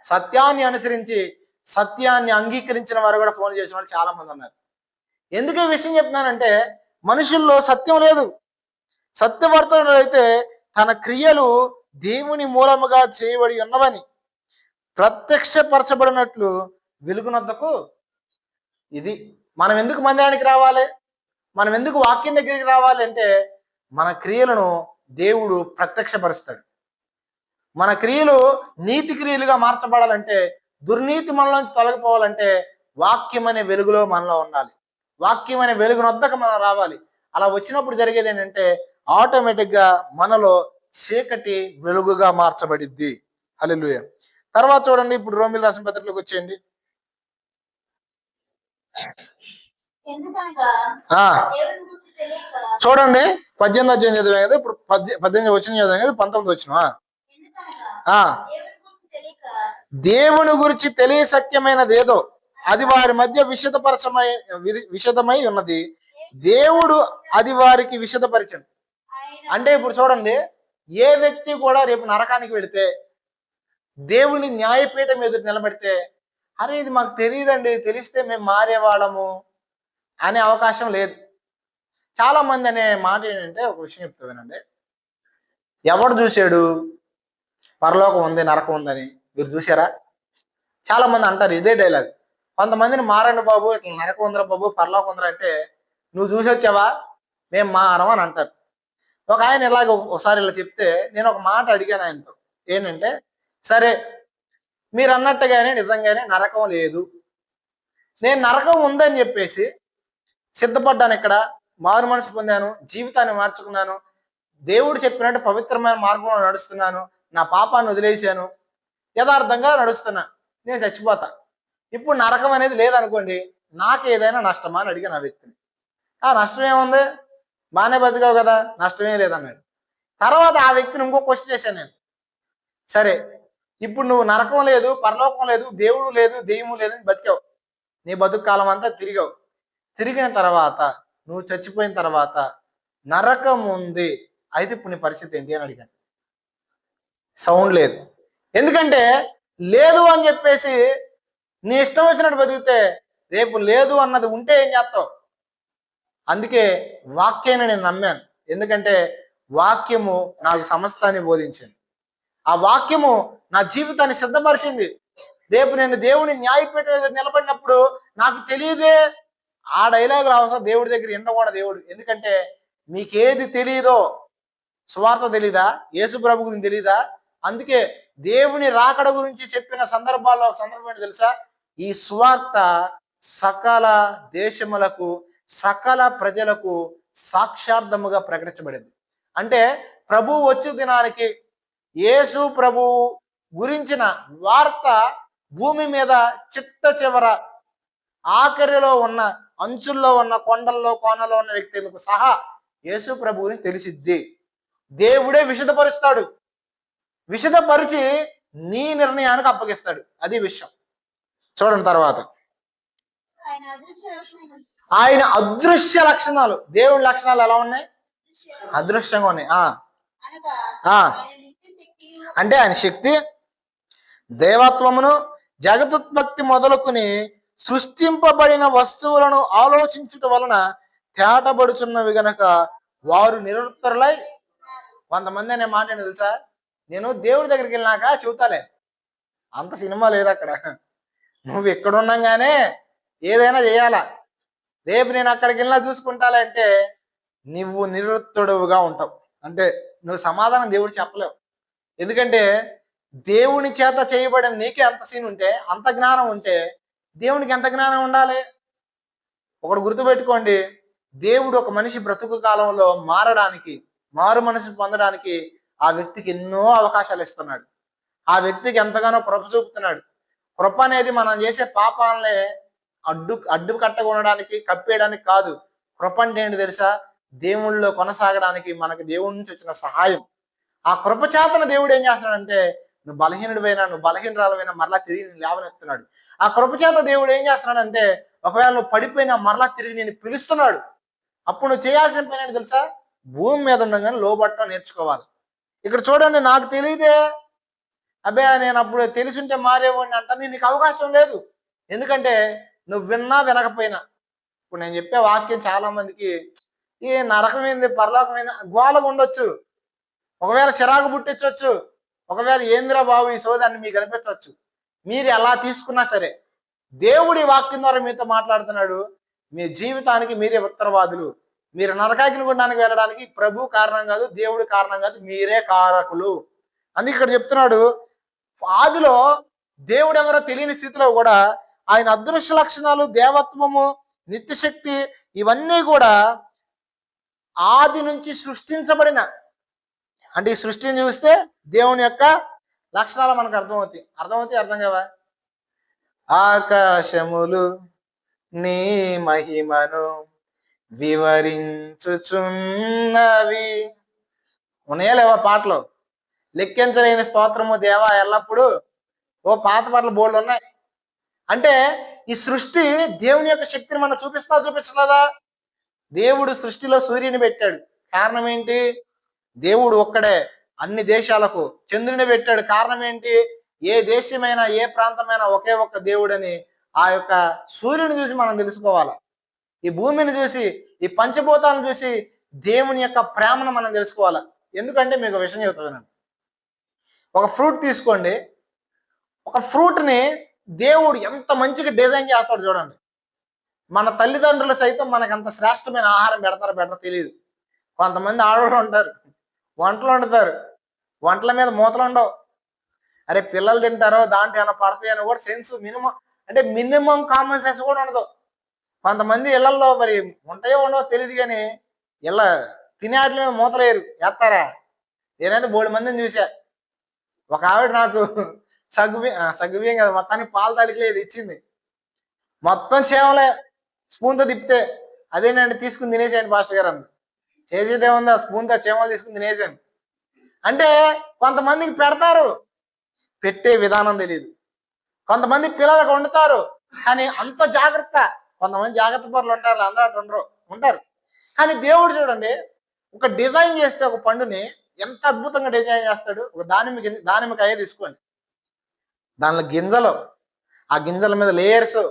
సత్యాన్ని అనుసరించి సత్యాన్ని అంగీకరించిన వారు కూడా ఫోన్ చేసిన వాళ్ళు చాలా మంది ఉన్నారు. ఎందుకు ఈ విషయం చెప్తున్నానంటే మనుషుల్లో సత్యం లేదు. సత్యవర్తనుడు అయితే తన క్రియలు దేవుని మూలముగా చేయబడి ఉన్నవని ప్రత్యక్షపరచబడినట్లు వెలుగునొద్దకు. ఇది మనం ఎందుకు మందిరానికి రావాలి, మనం ఎందుకు వాక్యం దగ్గరికి రావాలి అంటే మన క్రియలను దేవుడు ప్రత్యక్షపరుస్తాడు. మన క్రియలు నీతి క్రియలుగా మార్చబడాలంటే, దుర్నీతి మనలోంచి తొలగిపోవాలంటే వాక్యం అనే వెలుగులో మనలో ఉండాలి, వాక్యం అనే వెలుగునొద్దకు మనం రావాలి. అలా వచ్చినప్పుడు జరిగేది ఏంటంటే ఆటోమేటిక్గా మనలో చీకటి వెలుగుగా మార్చబడిద్ది. హల్లెలూయా. తర్వాత చూడండి, ఇప్పుడు రోమిల్ రాసిన పత్రికలోకి వచ్చేయండి. చూడండి 18 అధ్యాయం చదివాం కదా, ఇప్పుడు 18 వచ్చిన చదివాం కదా, 19 వచ్చిన దేవుని గురించి తెలియశక్యమైనది ఏదో అది వారి మధ్య విషదమై ఉన్నది, దేవుడు అది వారికి విషదపరిచను. అంటే ఇప్పుడు చూడండి, ఏ వ్యక్తి కూడా రేపు నరకానికి వెళితే దేవుని న్యాయపీఠం ఎదురు నిలబడితే అరే ఇది మాకు తెలియదండి, తెలిస్తే మేము మారేవాళ్ళము అనే అవకాశం లేదు. చాలా మంది అనే మాట ఏంటంటే, ఒక విషయం చెప్తా వినండి. ఎవడు చూశాడు పరలోకం ఉంది నరకం ఉందని? మీరు చూసారా? చాలా మంది అంటారు ఇదే డైలాగ్. కొంతమందిని మారండి బాబు, ఇట్లా నరకం ఉందిరా బాబు, పరలోకం ఉందిరా అంటే నువ్వు చూసి వచ్చావా, మేము మారం అని అంటారు. ఒక ఆయన ఇలాగ ఒకసారి ఇలా చెప్తే నేను ఒక మాట అడిగాను ఆయనతో. ఏంటంటే, సరే మీరు అన్నట్టుగానే నిజంగానే నరకం లేదు, నేను నరకం ఉందని చెప్పేసి సిద్ధపడ్డాను, ఇక్కడ మారు మనసు పొందాను, జీవితాన్ని మార్చుకున్నాను, దేవుడు చెప్పినట్టు పవిత్రమైన మార్గంలో నడుస్తున్నాను, నా పాపాన్ని వదిలేశాను, యథార్థంగా నడుస్తున్నా, నేను చచ్చిపోతా. ఇప్పుడు నరకం అనేది లేదనుకోండి, నాకు ఏదైనా నష్టమా అని అడిగాను ఆ వ్యక్తిని. ఆ నష్టం ఏముంది, బాగానే బతికావు కదా, నష్టమేం లేదన్నాడు. తర్వాత ఆ వ్యక్తిని ఇంకో క్వశ్చన్ చేశాను నేను. సరే ఇప్పుడు నువ్వు నరకం లేదు, పరలోకం లేదు, దేవుడు లేదు, దెయ్యము లేదని బతికావు, నీ బతుకు కాలం అంతా తిరిగావు. తిరిగిన తర్వాత నువ్వు చచ్చిపోయిన తర్వాత నరకం ఉంది, అయితే ఇప్పుడు నీ పరిస్థితి ఏంటి అని అడిగాను. సౌండ్ లేదు. ఎందుకంటే లేదు అని చెప్పేసి నీ ఇష్టం వచ్చినట్టు బతికితే రేపు లేదు అన్నది ఉంటే ఏం చేస్తావు? అందుకే వాక్యాన్ని నేను నమ్మాను. ఎందుకంటే వాక్యము నాకు సమస్తాన్ని బోధించింది, ఆ వాక్యము నా జీవితాన్ని సిద్ధపరిచింది. రేపు నేను దేవుని న్యాయపీఠం ఎదురు నిలబడినప్పుడు నాకు తెలియదే, ఆ డైలాగ్ రావసరం దేవుడి దగ్గర ఎండకూడ దేవుడు. ఎందుకంటే మీకేది తెలియదో, సువార్త తెలీదా, యేసు ప్రభు గురించి తెలీదా? అందుకే దేవుని రాకడ గురించి చెప్పిన సందర్భాల్లో ఒక సందర్భం ఏంటి తెలుసా? ఈ సువార్త సకల దేశములకు సకల ప్రజలకు సాక్షార్థముగా ప్రకటించబడింది. అంటే ప్రభు వచ్చు దినానికి యేసు ప్రభు గురించిన వార్త భూమి మీద చిట్ట చివర ఆఖరిలో ఉన్న అంచుల్లో ఉన్న కొండల్లో కోనలో ఉన్న వ్యక్తులకు సహా యేసు ప్రభువుని తెలిసిద్ది. దేవుడే విశదపరుస్తాడు, విశదపరిచి నీ నిర్ణయానికి అప్పగిస్తాడు. అది విషయం. చూడండి తర్వాత, ఆయన అదృశ్య లక్షణాలు. దేవుడి లక్షణాలు ఎలా ఉన్నాయి? అదృశ్యంగా ఉన్నాయి. అంటే ఆయన శక్తి, దేవత్వమును, జగదుత్పత్తి మొదలుకుని సృష్టింపబడిన వస్తువులను ఆలోచించుట వలన తేటబడుచున్నవి గనక వారు నిరుత్తరులై. కొంతమంది అనే మాట ఏంటి తెలుసా? నేను దేవుడి దగ్గరికి వెళ్ళినాక చెబుతాలే, అంత సినిమా లేదు అక్కడ, నువ్వు ఎక్కడున్నాగానే ఏదైనా చేయాలా, రేపు నేను అక్కడికి వెళ్ళినా చూసుకుంటాలే అంటే నువ్వు నిరుత్తరుడుగా ఉంటావు. అంటే నువ్వు సమాధానం దేవుడు చెప్పలేవు. ఎందుకంటే దేవుని చేత చేయబడిన నీకే అంత సీన్ ఉంటే, అంత జ్ఞానం ఉంటే దేవునికి ఎంత జ్ఞానం ఉండాలి? ఒకటి గుర్తుపెట్టుకోండి, దేవుడు ఒక మనిషి బ్రతుకు కాలంలో మారడానికి, మారు మనసు పొందడానికి ఆ వ్యక్తికి ఎన్నో అవకాశాలు ఇస్తున్నాడు. ఆ వ్యక్తికి ఎంతగానో కృప చూపుతున్నాడు. కృప అనేది మనం చేసే పాపాలనే అడ్డు కట్టగొనడానికి, కప్పేయడానికి కాదు. కృప అంటే ఏంటి తెలుసా? దేవుళ్ళలో కొనసాగడానికి మనకి దేవుడి నుంచి వచ్చిన సహాయం. ఆ కృపచేతన దేవుడు ఏం చేస్తున్నాడంటే, నువ్వు బలహీనుడివైనా, నువ్వు బలహీనరాలైనా మరలా తిరిగి నేను లేవనెత్తున్నాడు. ఆ కృపచేత దేవుడు ఏం చేస్తున్నాడంటే, ఒకవేళ నువ్వు పడిపోయినా మరలా తిరిగి నేను పిలుస్తున్నాడు. అప్పుడు నువ్వు చేయాల్సిన పని ఏంటి తెలుసా? భూమి మీద ఉండగానే లోబట్టడం నేర్చుకోవాలి. ఇక్కడ చూడండి, నాకు తెలియదే, అబ్బే నేను అప్పుడు తెలిసింటే మారేవాడిని అంటే నీకు అవకాశం లేదు. ఎందుకంటే నువ్వు విన్నా వినకపోయినా. ఇప్పుడు నేను చెప్పే వాక్యం చాలా మందికి ఏ నరకమైంది పరలోకమైన గోలగా ఉండొచ్చు, ఒకవేళ చిరాకు పుట్టించవచ్చు, ఒకవేళ ఏందిరా బాబు ఈ సోదాన్ని మీకు అనిపించవచ్చు. మీరు ఎలా తీసుకున్నా సరే దేవుడి వాక్యం ద్వారా మీతో మాట్లాడుతున్నాడు. మీ జీవితానికి మీరే ఉత్తరవాదులు. మీరు నరకాగ్ని గుండానికి వెళ్ళడానికి ప్రభు కారణం కాదు, దేవుడు కారణం కాదు, మీరే కారకులు. అందుకే ఇక్కడ చెప్తున్నాడు, ఆదిలో దేవుడు ఎవరో తెలియని స్థితిలో కూడా ఆయన అదృశ్య లక్షణాలు, దేవత్వము, నిత్యశక్తి ఇవన్నీ కూడా ఆది నుంచి సృష్టించబడిన, అంటే ఈ సృష్టిని చూస్తే దేవుని యొక్క లక్షణాలు మనకు అర్థమవుతాయి. అర్థం కావా? ఆకాశములు నీ మహిమను వివరించుచున్నవి. ఉన్నాయా లేవా పాటలు? లెక్కించలేని స్తోత్రము దేవా ఎల్లప్పుడు. ఓ పాత పాటలు బోర్డు ఉన్నాయి. అంటే ఈ సృష్టి దేవుని యొక్క శక్తిని మనం చూపించలేదా? దేవుడు సృష్టిలో సూర్యుని పెట్టాడు. కారణం ఏంటి? దేవుడు ఒక్కడే అన్ని దేశాలకు. చంద్రుని పెట్టాడు. కారణం ఏంటి? ఏ దేశమైనా ఏ ప్రాంతమైనా ఒకే ఒక్క దేవుడని ఆ యొక్క సూర్యుని చూసి మనం తెలుసుకోవాలి. ఈ భూమిని చూసి, ఈ పంచభూతాలను చూసి దేవుని యొక్క ప్రేమను మనం తెలుసుకోవాలి. ఎందుకంటే మీకు విషయం చెబుతున్నాను. ఒక ఫ్రూట్ తీసుకోండి. ఒక ఫ్రూట్ని దేవుడు ఎంత మంచిగా డిజైన్ చేస్తాడు చూడండి. మన తల్లిదండ్రులు సైతం మనకు అంత శ్రేష్టమైన ఆహారం పెడతారో తెలియదు. కొంతమంది ఆడవాళ్ళు ఉంటారు, వంటలు వండుతారు, వంటల మీద మూతలు ఉండవు. అరే పిల్లలు తింటారో దాంట్లో ఏమైనా పడతాయని కూడా సెన్స్ మినిమం కామన్ సెన్స్ కూడా ఉండదు. కొంతమంది ఇళ్లలో మరి ఉంటాయో ఉండవో తెలియదు, కానీ ఇళ్ళ తినే వాటి మీద మూతలేరు, వేస్తారా? నేనైతే 3 మందిని చూసా. ఒక ఆవిడ నాకు సగ్గుబియ్యం కదా, మొత్తానికి పాలు తడికలేదు ఇచ్చింది. మొత్తం చేమలే, స్పూన్తో తిప్పితే. అదేనండి తీసుకుని తినేసేయండి పాస్టర్ గారు అంది. చేసేదేముంది, ఆ స్పూన్తో చేమలు తీసుకుని తినేసాను. అంటే కొంతమందికి పెడతారు, పెట్టే విధానం తెలియదు. కొంతమంది పిల్లలకు వండుతారు, కానీ అంత జాగ్రత్త. కొంతమంది జాగ్రత్త పరులు ఉంటారు, అందరూ అటు ఉంటారు. కానీ దేవుడు చూడండి, ఒక డిజైన్ చేస్తే ఒక పండుని ఎంత అద్భుతంగా డిజైన్ చేస్తాడు. ఒక దానిమ్మకాయ తీసుకోండి, దానిలో గింజలు, ఆ గింజల మీద లేయర్స్,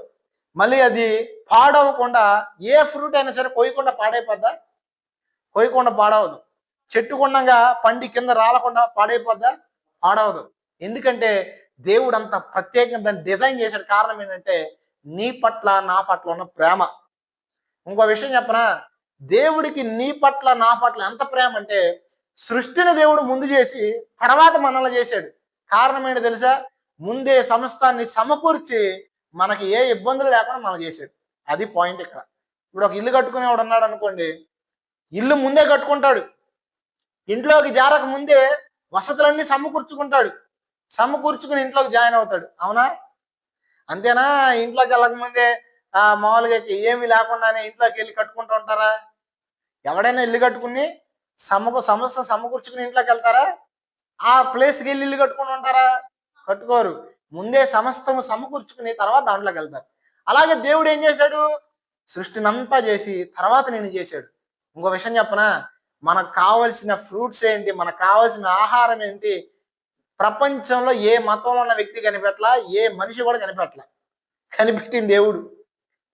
మళ్ళీ అది పాడవకుండా. ఏ ఫ్రూట్ అయినా సరే కొయ్యకుండా పాడైపోద్దా? కొయ్యకుండా పాడవదు. చెట్టుకుండగా పండి కింద రాలకుండా పాడైపోద్దా? పాడవదు. ఎందుకంటే దేవుడు అంత ప్రత్యేకంగా దాన్ని డిజైన్ చేశాడు. కారణం ఏంటంటే నీ పట్ల నా పట్ల ఉన్న ప్రేమ. ఇంకో విషయం చెప్పనా? దేవుడికి నీ పట్ల నా పట్ల ఎంత ప్రేమ అంటే, సృష్టిని దేవుడు ముందు చేసి తర్వాత మనల్ని చేశాడు. కారణం ఏంటి తెలుసా? ముందే సమస్తాన్ని సమకూర్చి మనకి ఏ ఇబ్బందులు లేకుండా మనం చేశాడు. అది పాయింట్ ఇక్కడ. ఇప్పుడు ఒక ఇల్లు కట్టుకునేవాడు ఉన్నాడు అనుకోండి, ఇల్లు ముందే కట్టుకుంటాడు. ఇంట్లోకి జారక ముందే వసతులన్నీ సమకూర్చుకుంటాడు. సమకూర్చుకుని ఇంట్లోకి జాయిన్ అవుతాడు. అవునా? అంతేనా? ఇంట్లోకి వెళ్ళకముందే మామూలుగా ఏమీ లేకుండానే ఇంట్లోకి వెళ్ళి కట్టుకుంటూ ఉంటారా? ఎవడైనా ఇల్లు కట్టుకుని సమస్త సమకూర్చుకుని ఇంట్లోకి వెళ్తారా? ఆ ప్లేస్కి వెళ్ళి ఇల్లు కట్టుకుని ఉంటారా? కట్టుకోరు. ముందే సమస్తము సమకూర్చుకుని తర్వాత దాంట్లోకి వెళ్తారు. అలాగే దేవుడు ఏం చేశాడు? సృష్టినంతా చేసి తర్వాత నేను చేశాడు. ఇంకో విషయం చెప్పనా? మనకు కావలసిన ఫ్రూట్స్ ఏంటి, మనకు కావలసిన ఆహారం ఏంటి, ప్రపంచంలో ఏ మతంలో ఉన్న వ్యక్తి కనిపెట్టలా, ఏ మనిషి కూడా కనిపెట్టలా. కనిపెట్టింది దేవుడు,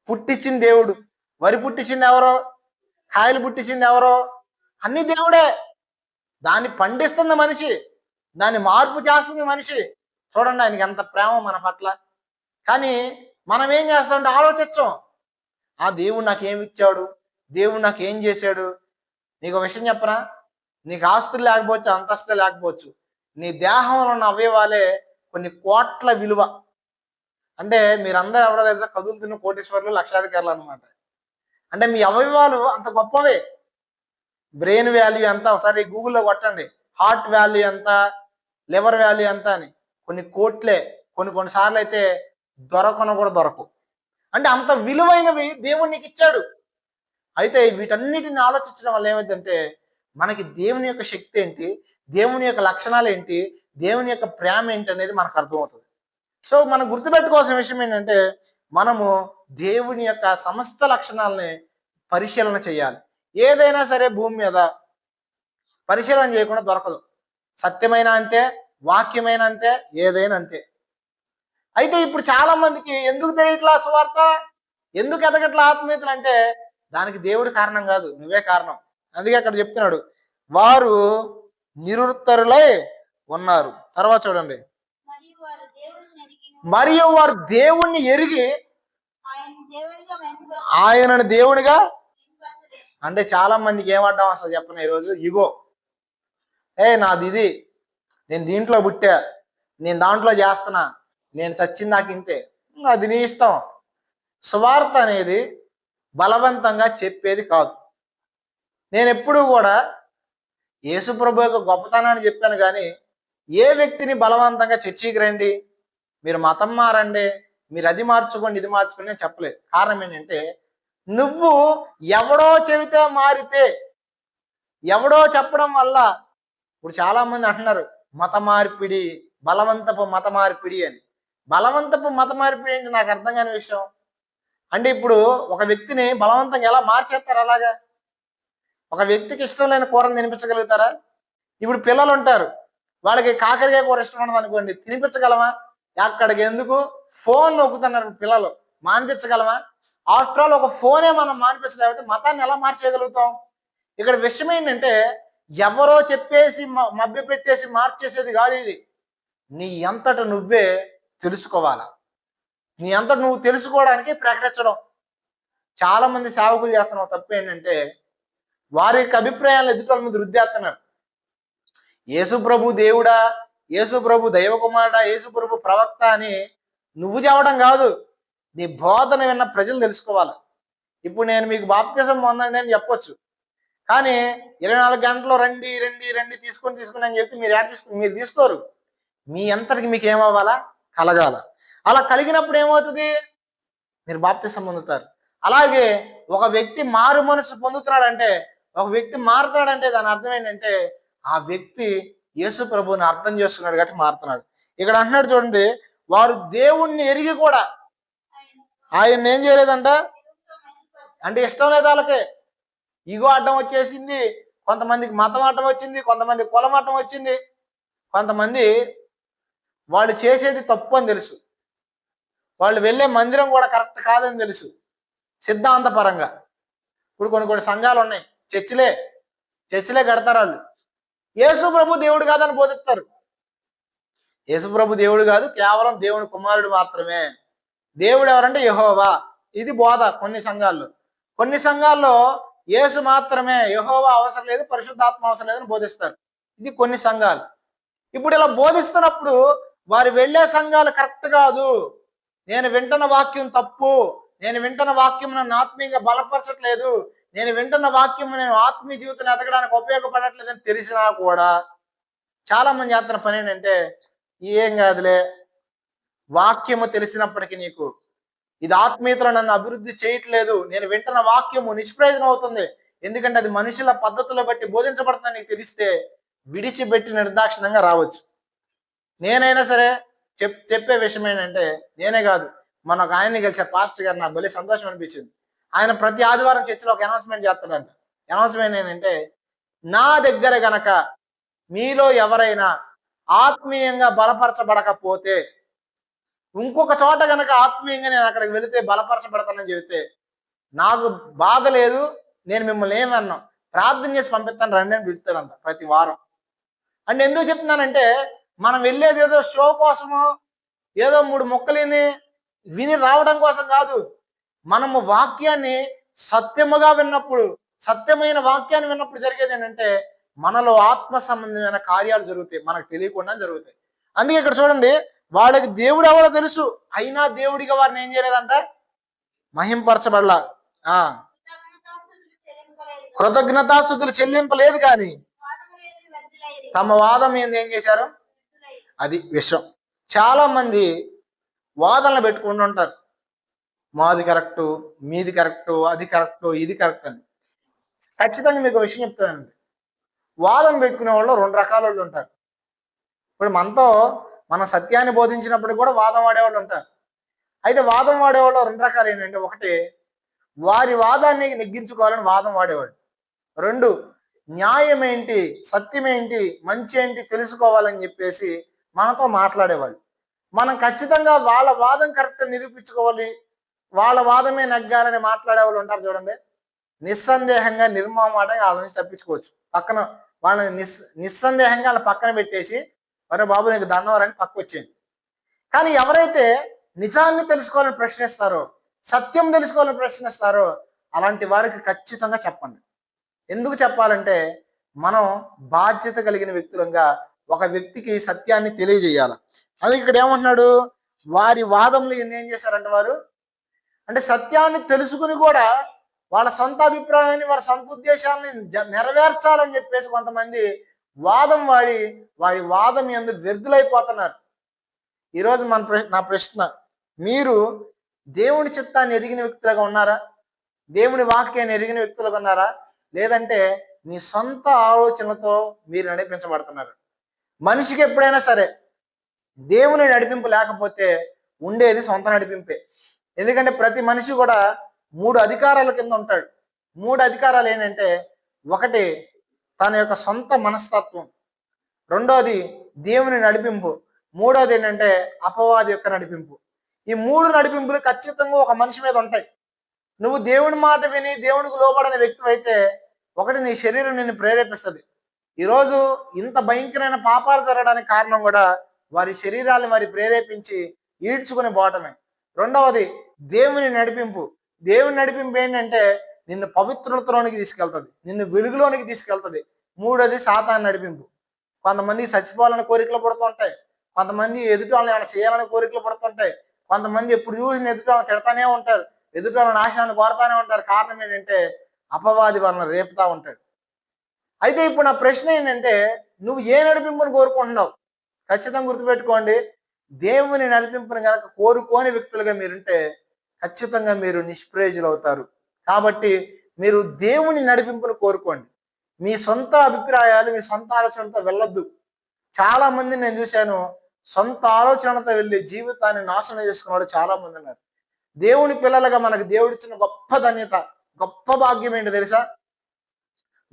పుట్టించింది దేవుడు. వరి పుట్టించింది ఎవరో, కాయలు పుట్టించింది ఎవరో, అన్ని దేవుడే. దాన్ని పండిస్తుంది మనిషి, దాన్ని మార్పు చేస్తుంది మనిషి. చూడండి ఆయనకి ఎంత ప్రేమ మన పట్ల. కానీ మనం ఏం చేస్తామంటే ఆలోచించాం, ఆ దేవుడు నాకేమి ఇచ్చాడు, దేవుడు నాకేం చేశాడు. నీకు విషయం చెప్పనా? నీకు ఆస్తులు లేకపోవచ్చు, అంతస్తులు లేకపోవచ్చు, నీ దేహంలో ఉన్న అవయవాలే కొన్ని కోట్ల విలువ. అంటే మీరందరూ ఎవరో తెలుసా? కదులుతున్న కోటీశ్వర్లు, లక్షాధికారులు అనమాట. అంటే మీ అవయవాలు అంత గొప్పవే. బ్రెయిన్ వాల్యూ ఎంత ఒకసారి గూగుల్లో కొట్టండి. హార్ట్ వాల్యూ ఎంత, లివర్ వాల్యూ ఎంత అని. కొన్ని కోట్లే. కొన్నిసార్లు అయితే దొరకను కూడా దొరకవు. అంటే అంత విలువైనవి దేవుడు నీకు ఇచ్చాడు. అయితే వీటన్నిటిని ఆలోచించడం వల్ల ఏమైందంటే మనకి దేవుని యొక్క శక్తి ఏంటి, దేవుని యొక్క లక్షణాలు ఏంటి, దేవుని యొక్క ప్రేమ ఏంటి అనేది మనకు అర్థమవుతుంది. సో మనం గుర్తుపెట్టుకోవాల్సిన విషయం ఏంటంటే మనము దేవుని యొక్క సమస్త లక్షణాలని పరిశీలన చేయాలి. ఏదైనా సరే భూమి మీద పరిశీలన చేయకుండా దొరకదు. సత్యమైన అంతే, వాక్యమైన అంతే, ఏదైనా అంతే. అయితే ఇప్పుడు చాలా మందికి ఎందుకు తెలియట్లా సువార్త, ఎందుకు ఎదగట్లా ఆత్మీయతలు అంటే దానికి దేవుడి కారణం కాదు, నువ్వే కారణం. అందుకే అక్కడ చెప్తున్నాడు, వారు నిరుత్తరులై ఉన్నారు. తర్వాత చూడండి, మరియు వారు దేవుణ్ణి ఎరిగి ఆయనను దేవుడిగా అంటే చాలా మందికి ఏమడ్డాం అసలు చెప్పను ఈరోజు, ఇగో నాది ఇది, నేను దీంట్లో పుట్టా, నేను దాంట్లో చేస్తున్నా, నేను చచ్చింది నాకు ఇంతే, అది నీ ఇష్టం. సువార్త అనేది బలవంతంగా చెప్పేది కాదు. నేను ఎప్పుడూ కూడా యేసుప్రభు యొక్క గొప్పతనాన్ని చెప్పాను, కానీ ఏ వ్యక్తిని బలవంతంగా చర్చికి రండి, మీరు మతం మారండి, మీరు అది మార్చుకోండి ఇది మార్చుకోండి అని చెప్పలేదు. కారణం ఏంటంటే నువ్వు ఎవడో చెబితే మారితే, ఎవడో చెప్పడం వల్ల, ఇప్పుడు చాలా మంది అంటున్నారు మత మార్పిడి, బలవంతపు మత మార్పిడి అని. బలవంతపు మత మార్పిడి ఏంటి నాకు అర్థం కాని విషయం. అంటే ఇప్పుడు ఒక వ్యక్తిని బలవంతంగా ఎలా మార్చేస్తారు? అలాగా ఒక వ్యక్తికి ఇష్టం లేని కూరను తినిపించగలుగుతారా? ఇప్పుడు పిల్లలు ఉంటారు, వాళ్ళకి కాకరకాయ కూర ఇష్టం ఉండదు అనుకోండి, తినిపించగలమా? అక్కడికి ఎందుకు ఫోన్ నొక్కుతున్నారు పిల్లలు, మానిపించగలమా? ఆఫ్టర్ ఆల్ ఒక ఫోనే మనం మానిపించలేకపోతే మతాన్ని ఎలా మార్చేయగలుగుతాం? ఇక్కడ విషయం ఏంటంటే ఎవరో చెప్పేసి మభ్య పెట్టేసి మార్చేసేది కాదు ఇది. నీ అంతట నువ్వే తెలుసుకోవాలా. నీ అంతట నువ్వు తెలుసుకోవడానికి ప్రకటించడం. చాలా మంది సేవకులు చేస్తున్న తప్పు ఏంటంటే వారి యొక్క అభిప్రాయాలను ఎదుటి మీద రుద్దేస్తున్నారు. యేసు ప్రభు దేవుడా, యేసు ప్రభు దైవ కుమారుడా, యేసు ప్రభు ప్రవక్త అని నువ్వు చెప్పడం కాదు, నీ బోధన విన్న ప్రజలు తెలుసుకోవాలి. ఇప్పుడు నేను మీకు బాప్తిజం పొందండి అని చెప్పొచ్చు, కానీ 24 గంటలు రండి రండి రండి తీసుకొని అని చెప్తే మీరు తీసుకోరు. మీ అంతటికి మీకు ఏమవ్వాలా? కలగాల. అలా కలిగినప్పుడు ఏమవుతుంది? మీరు బాప్తిజం పొందుతారు. అలాగే ఒక వ్యక్తి మారు మనసు పొందుతున్నాడంటే, ఒక వ్యక్తి మారుతున్నాడంటే దాని అర్థం ఏంటంటే ఆ వ్యక్తి యేసు ప్రభువుని అర్థం చేస్తున్నాడు కాబట్టి మారుతున్నాడు. ఇక్కడ అంటున్నాడు చూడండి, వారు దేవుణ్ణి ఎరిగి కూడా ఆయన ఏం చేయలేదంట, అంటే ఇష్టం లేదు వాళ్ళకి. ఈగో అడ్డం వచ్చేసింది, కొంతమందికి మతం అడ్డం వచ్చింది, కొంతమంది కులం అడ్డం వచ్చింది, కొంతమంది వాళ్ళు చేసేది తప్పు అని తెలుసు, వాళ్ళు వెళ్ళే మందిరం కూడా కరెక్ట్ కాదని తెలుసు సిద్ధాంతపరంగా. ఇప్పుడు కొన్ని సంఘాలు ఉన్నాయి, చర్చిలే కడతారు వాళ్ళు. యేసు ప్రభు దేవుడు కాదని బోధిస్తారు. యేసు ప్రభు దేవుడు కాదు, కేవలం దేవుని కుమారుడు మాత్రమే. దేవుడు ఎవరంటే యెహోవా, ఇది బోధ కొన్ని సంఘాల్లో యేసు మాత్రమే, యెహోవా అవసరం లేదు, పరిశుద్ధాత్మ అవసరం లేదని బోధిస్తారు. ఇది కొన్ని సంఘాలు. ఇప్పుడు ఇలా బోధిస్తున్నప్పుడు వారు వెళ్ళే సంఘాలు కరెక్ట్ కాదు, నేను వింటున్న వాక్యం తప్పు, నేను వింటున్న వాక్యం నన్ను ఆత్మీయంగా బలపరచట్లేదు, నేను వింటున్న వాక్యం నేను ఆత్మీయ జీవితాన్ని ఎదగడానికి ఉపయోగపడట్లేదని తెలిసినా కూడా చాలా మంది చేస్తున్న పని ఏంటంటే, ఏం కాదులే, వాక్యము తెలిసినప్పటికీ నీకు ఇది ఆత్మీయతలో నన్ను అభివృద్ధి చేయట్లేదు, నేను వింటున్న వాక్యము నిష్ప్రయోజనం అవుతుంది, ఎందుకంటే అది మనుషుల పద్ధతులు బట్టి బోధించబడుతుందని నీకు తెలిస్తే విడిచిపెట్టి నిర్దాక్షిణంగా రావచ్చు. నేనైనా సరే చెప్పే విషయం ఏంటంటే, నేనే కాదు, మన ఒక ఆయన్ని కలిసే పాస్టర్ గారు నాకు భలే సంతోషం అనిపించింది. ఆయన ప్రతి ఆదివారం చర్చిలో ఒక అనౌన్స్మెంట్ చేస్తాడంట. అనౌన్స్మెంట్ ఏంటంటే, నా దగ్గర గనక మీలో ఎవరైనా ఆత్మీయంగా బలపరచబడకపోతే, ఇంకొక చోట గనక ఆత్మీయంగా నేను అక్కడికి వెళితే బలపరచబడతానని చెబితే నాకు బాధ లేదు, నేను మిమ్మల్ని ఏమన్నా ప్రార్థన చేసి పంపిస్తాను రండి అని పిలుస్తాడంట ప్రతి వారం. అంటే ఎందుకు చెప్తున్నానంటే, మనం వెళ్ళేది ఏదో షో కోసమో, ఏదో 3 మొక్కలిని విని రావడం కోసం కాదు. మనము వాక్యాన్ని సత్యముగా విన్నప్పుడు, సత్యమైన వాక్యాన్ని విన్నప్పుడు జరిగేది ఏంటంటే మనలో ఆత్మ సంబంధమైన కార్యాలు జరుగుతాయి, మనకు తెలియకుండా జరుగుతాయి. అందుకే ఇక్కడ చూడండి, వాళ్ళకి దేవుడు ఎవరో తెలుసు, అయినా దేవుడిగా వారిని ఏం చేయలేదంట, మహింపరచబడలా. కృతజ్ఞతాస్తుతులు చెల్లింపలేదు, కానీ తమ వాదం ఏం చేశారు, అది విషయం. చాలా మంది వాదనలు పెట్టుకుంటూ ఉంటారు, మాది కరెక్టు, మీది కరెక్టు, అది కరెక్టు, ఇది కరెక్ట్ అని. ఖచ్చితంగా మీకు విషయం చెప్తానండి. వాదం పెట్టుకునే వాళ్ళు రెండు రకాల వాళ్ళు ఉంటారు. ఇప్పుడు మనతో మన సత్యాన్ని బోధించినప్పుడు కూడా వాదం వాడేవాళ్ళు ఉంటారు. అయితే వాదం వాడేవాళ్ళు రెండు రకాలు ఏంటంటే, ఒకటి వారి వాదాన్ని నెగ్గించుకోవాలని వాదం వాడేవాడు. రెండు, న్యాయం ఏంటి, సత్యం ఏంటి, మంచి ఏంటి తెలుసుకోవాలని చెప్పేసి మనతో మాట్లాడేవాళ్ళు. మనం ఖచ్చితంగా వాళ్ళ వాదం కరెక్ట్ నిరూపించుకోవాలి, వాళ్ళ వాదమే నెగ్గాలని మాట్లాడే వాళ్ళు ఉంటారు చూడండి. నిస్సందేహంగా నిర్మమాటంగా వాళ్ళ నుంచి తప్పించుకోవచ్చు. పక్కన వాళ్ళని నిస్సందేహంగా వాళ్ళ పక్కన పెట్టేసి, అరే బాబు నీకు దండవరని పక్క వచ్చేయండి. కానీ ఎవరైతే నిజాన్ని తెలుసుకోవాలని ప్రశ్నిస్తారో, సత్యం తెలుసుకోవాలని ప్రశ్నిస్తారో, అలాంటి వారికి ఖచ్చితంగా చెప్పండి. ఎందుకు చెప్పాలంటే, మనం బాధ్యత కలిగిన వ్యక్తులంగా ఒక వ్యక్తికి సత్యాన్ని తెలియజేయాలి. అది ఇక్కడ ఏమంటున్నాడు, వారి వాదములు ఏం చేశారంటే వారు అంటే సత్యాన్ని తెలుసుకుని కూడా వాళ్ళ సొంత అభిప్రాయాన్ని, వారి సొంత ఉద్దేశాలని నెరవేర్చాలని చెప్పేసి కొంతమంది వాదం వాడి వారి వాదం యందు వ్యర్థులైపోతున్నారు. ఈరోజు నా ప్రశ్న, మీరు దేవుని చిత్తాన్ని ఎరిగిన వ్యక్తులుగా ఉన్నారా? దేవుని వాక్యాన్ని ఎరిగిన వ్యక్తులుగా ఉన్నారా? లేదంటే మీ సొంత ఆలోచనలతో మీరు నడిపించబడుతున్నారు? మనిషికి ఎప్పుడైనా సరే దేవుని నడిపింపు లేకపోతే ఉండేది సొంత నడిపింపే. ఎందుకంటే ప్రతి మనిషి కూడా 3 అధికారాల కింద ఉంటాడు. 3 అధికారాలు ఏంటంటే, ఒకటి తన యొక్క సొంత మనస్తత్వం, రెండోది దేవుని నడిపింపు, మూడోది ఏంటంటే అపవాది యొక్క నడిపింపు. ఈ 3 నడిపింపులు ఖచ్చితంగా ఒక మనిషి మీద ఉంటాయి. నువ్వు దేవుని మాట విని దేవునికి లోబడిన వ్యక్తి అయితే, ఒకటి నీ శరీరం నిన్ను ప్రేరేపిస్తుంది. ఈరోజు ఇంత భయంకరమైన పాపాలు జరగడానికి కారణం కూడా వారి శరీరాన్ని వారి ప్రేరేపించి ఈడ్చుకుని పోవటమే. రెండవది దేవుని నడిపింపు. దేవుని నడిపింపు ఏంటంటే నిన్ను పవిత్రతలోనికి తీసుకెళ్తుంది, నిన్ను వెలుగులోనికి తీసుకెళ్తుంది. మూడోది సాతాను నడిపింపు. కొంతమంది చచ్చిపోవాలని కోరికలు పడుతుంటాయి, కొంతమంది ఎదుటి వాళ్ళని ఏమైనా చేయాలని కోరికలు పడుతుంటాయి, కొంతమంది ఎప్పుడు చూసిన ఎదుటి వాళ్ళని తిడతానే ఉంటారు, ఎదుటి వాళ్ళ నాశనాన్ని కోరుతానే ఉంటారు. కారణం ఏంటంటే అపవాది వాళ్ళని రేపుతా ఉంటాడు. అయితే ఇప్పుడు నా ప్రశ్న ఏంటంటే, నువ్వు ఏ నడిపింపుని కోరుకుంటున్నావు? ఖచ్చితంగా గుర్తుపెట్టుకోండి, దేవుని నడిపింపుని కనుక కోరుకోని వ్యక్తులుగా మీరుంటే ఖచ్చితంగా మీరు నిష్ప్రయోజులు అవుతారు. కాబట్టి మీరు దేవుని నడిపింపును కోరుకోండి. మీ సొంత అభిప్రాయాలు, మీ సొంత ఆలోచనలతో వెళ్ళొద్దు. చాలా మందిని నేను చూశాను, సొంత ఆలోచనలతో వెళ్ళి జీవితాన్ని నాశనం చేసుకున్న వాళ్ళు చాలా మంది ఉన్నారు. దేవుని పిల్లలుగా మనకు దేవుడిచ్చిన గొప్ప ధన్యత, గొప్ప భాగ్యం ఏంటి తెలుసా?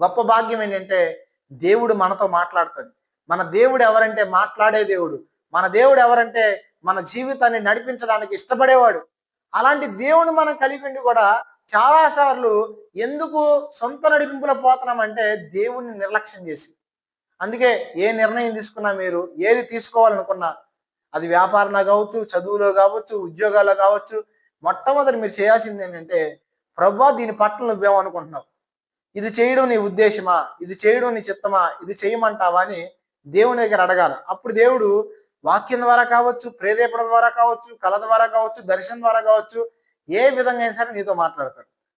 గొప్ప భాగ్యం ఏంటంటే దేవుడు మనతో మాట్లాడుతుంది. మన దేవుడు ఎవరంటే మాట్లాడే దేవుడు. మన దేవుడు ఎవరంటే మన జీవితాన్ని నడిపించడానికి ఇష్టపడేవాడు. అలాంటి దేవుని మనం కలిగి ఉండి కూడా చాలాసార్లు ఎందుకు సొంత నడిపింపులో పోతున్నామంటే దేవుణ్ణి నిర్లక్ష్యం చేసి. అందుకే ఏ నిర్ణయం తీసుకున్నా, మీరు ఏది తీసుకోవాలనుకున్నా, అది వ్యాపారంలో కావచ్చు, చదువులో కావచ్చు, ఉద్యోగాల్లో కావచ్చు, మొట్టమొదటి మీరు చేయాల్సింది ఏంటంటే, ప్రభువా దీని పట్ల నువ్వేమనుకుంటున్నావు, ఇది చేయడం నీ ఉద్దేశమా, ఇది చేయడం నీ చిత్తమా, ఇది చేయమంటావా అని దేవుని దగ్గర అడగాల. అప్పుడు దేవుడు వాక్యం ద్వారా కావచ్చు, ప్రేరేపణ ద్వారా కావచ్చు, కళ ద్వారా కావచ్చు, దర్శనం ద్వారా కావచ్చు, ఏ విధంగా అయినా సరే నీతో మాట్లాడతాడు.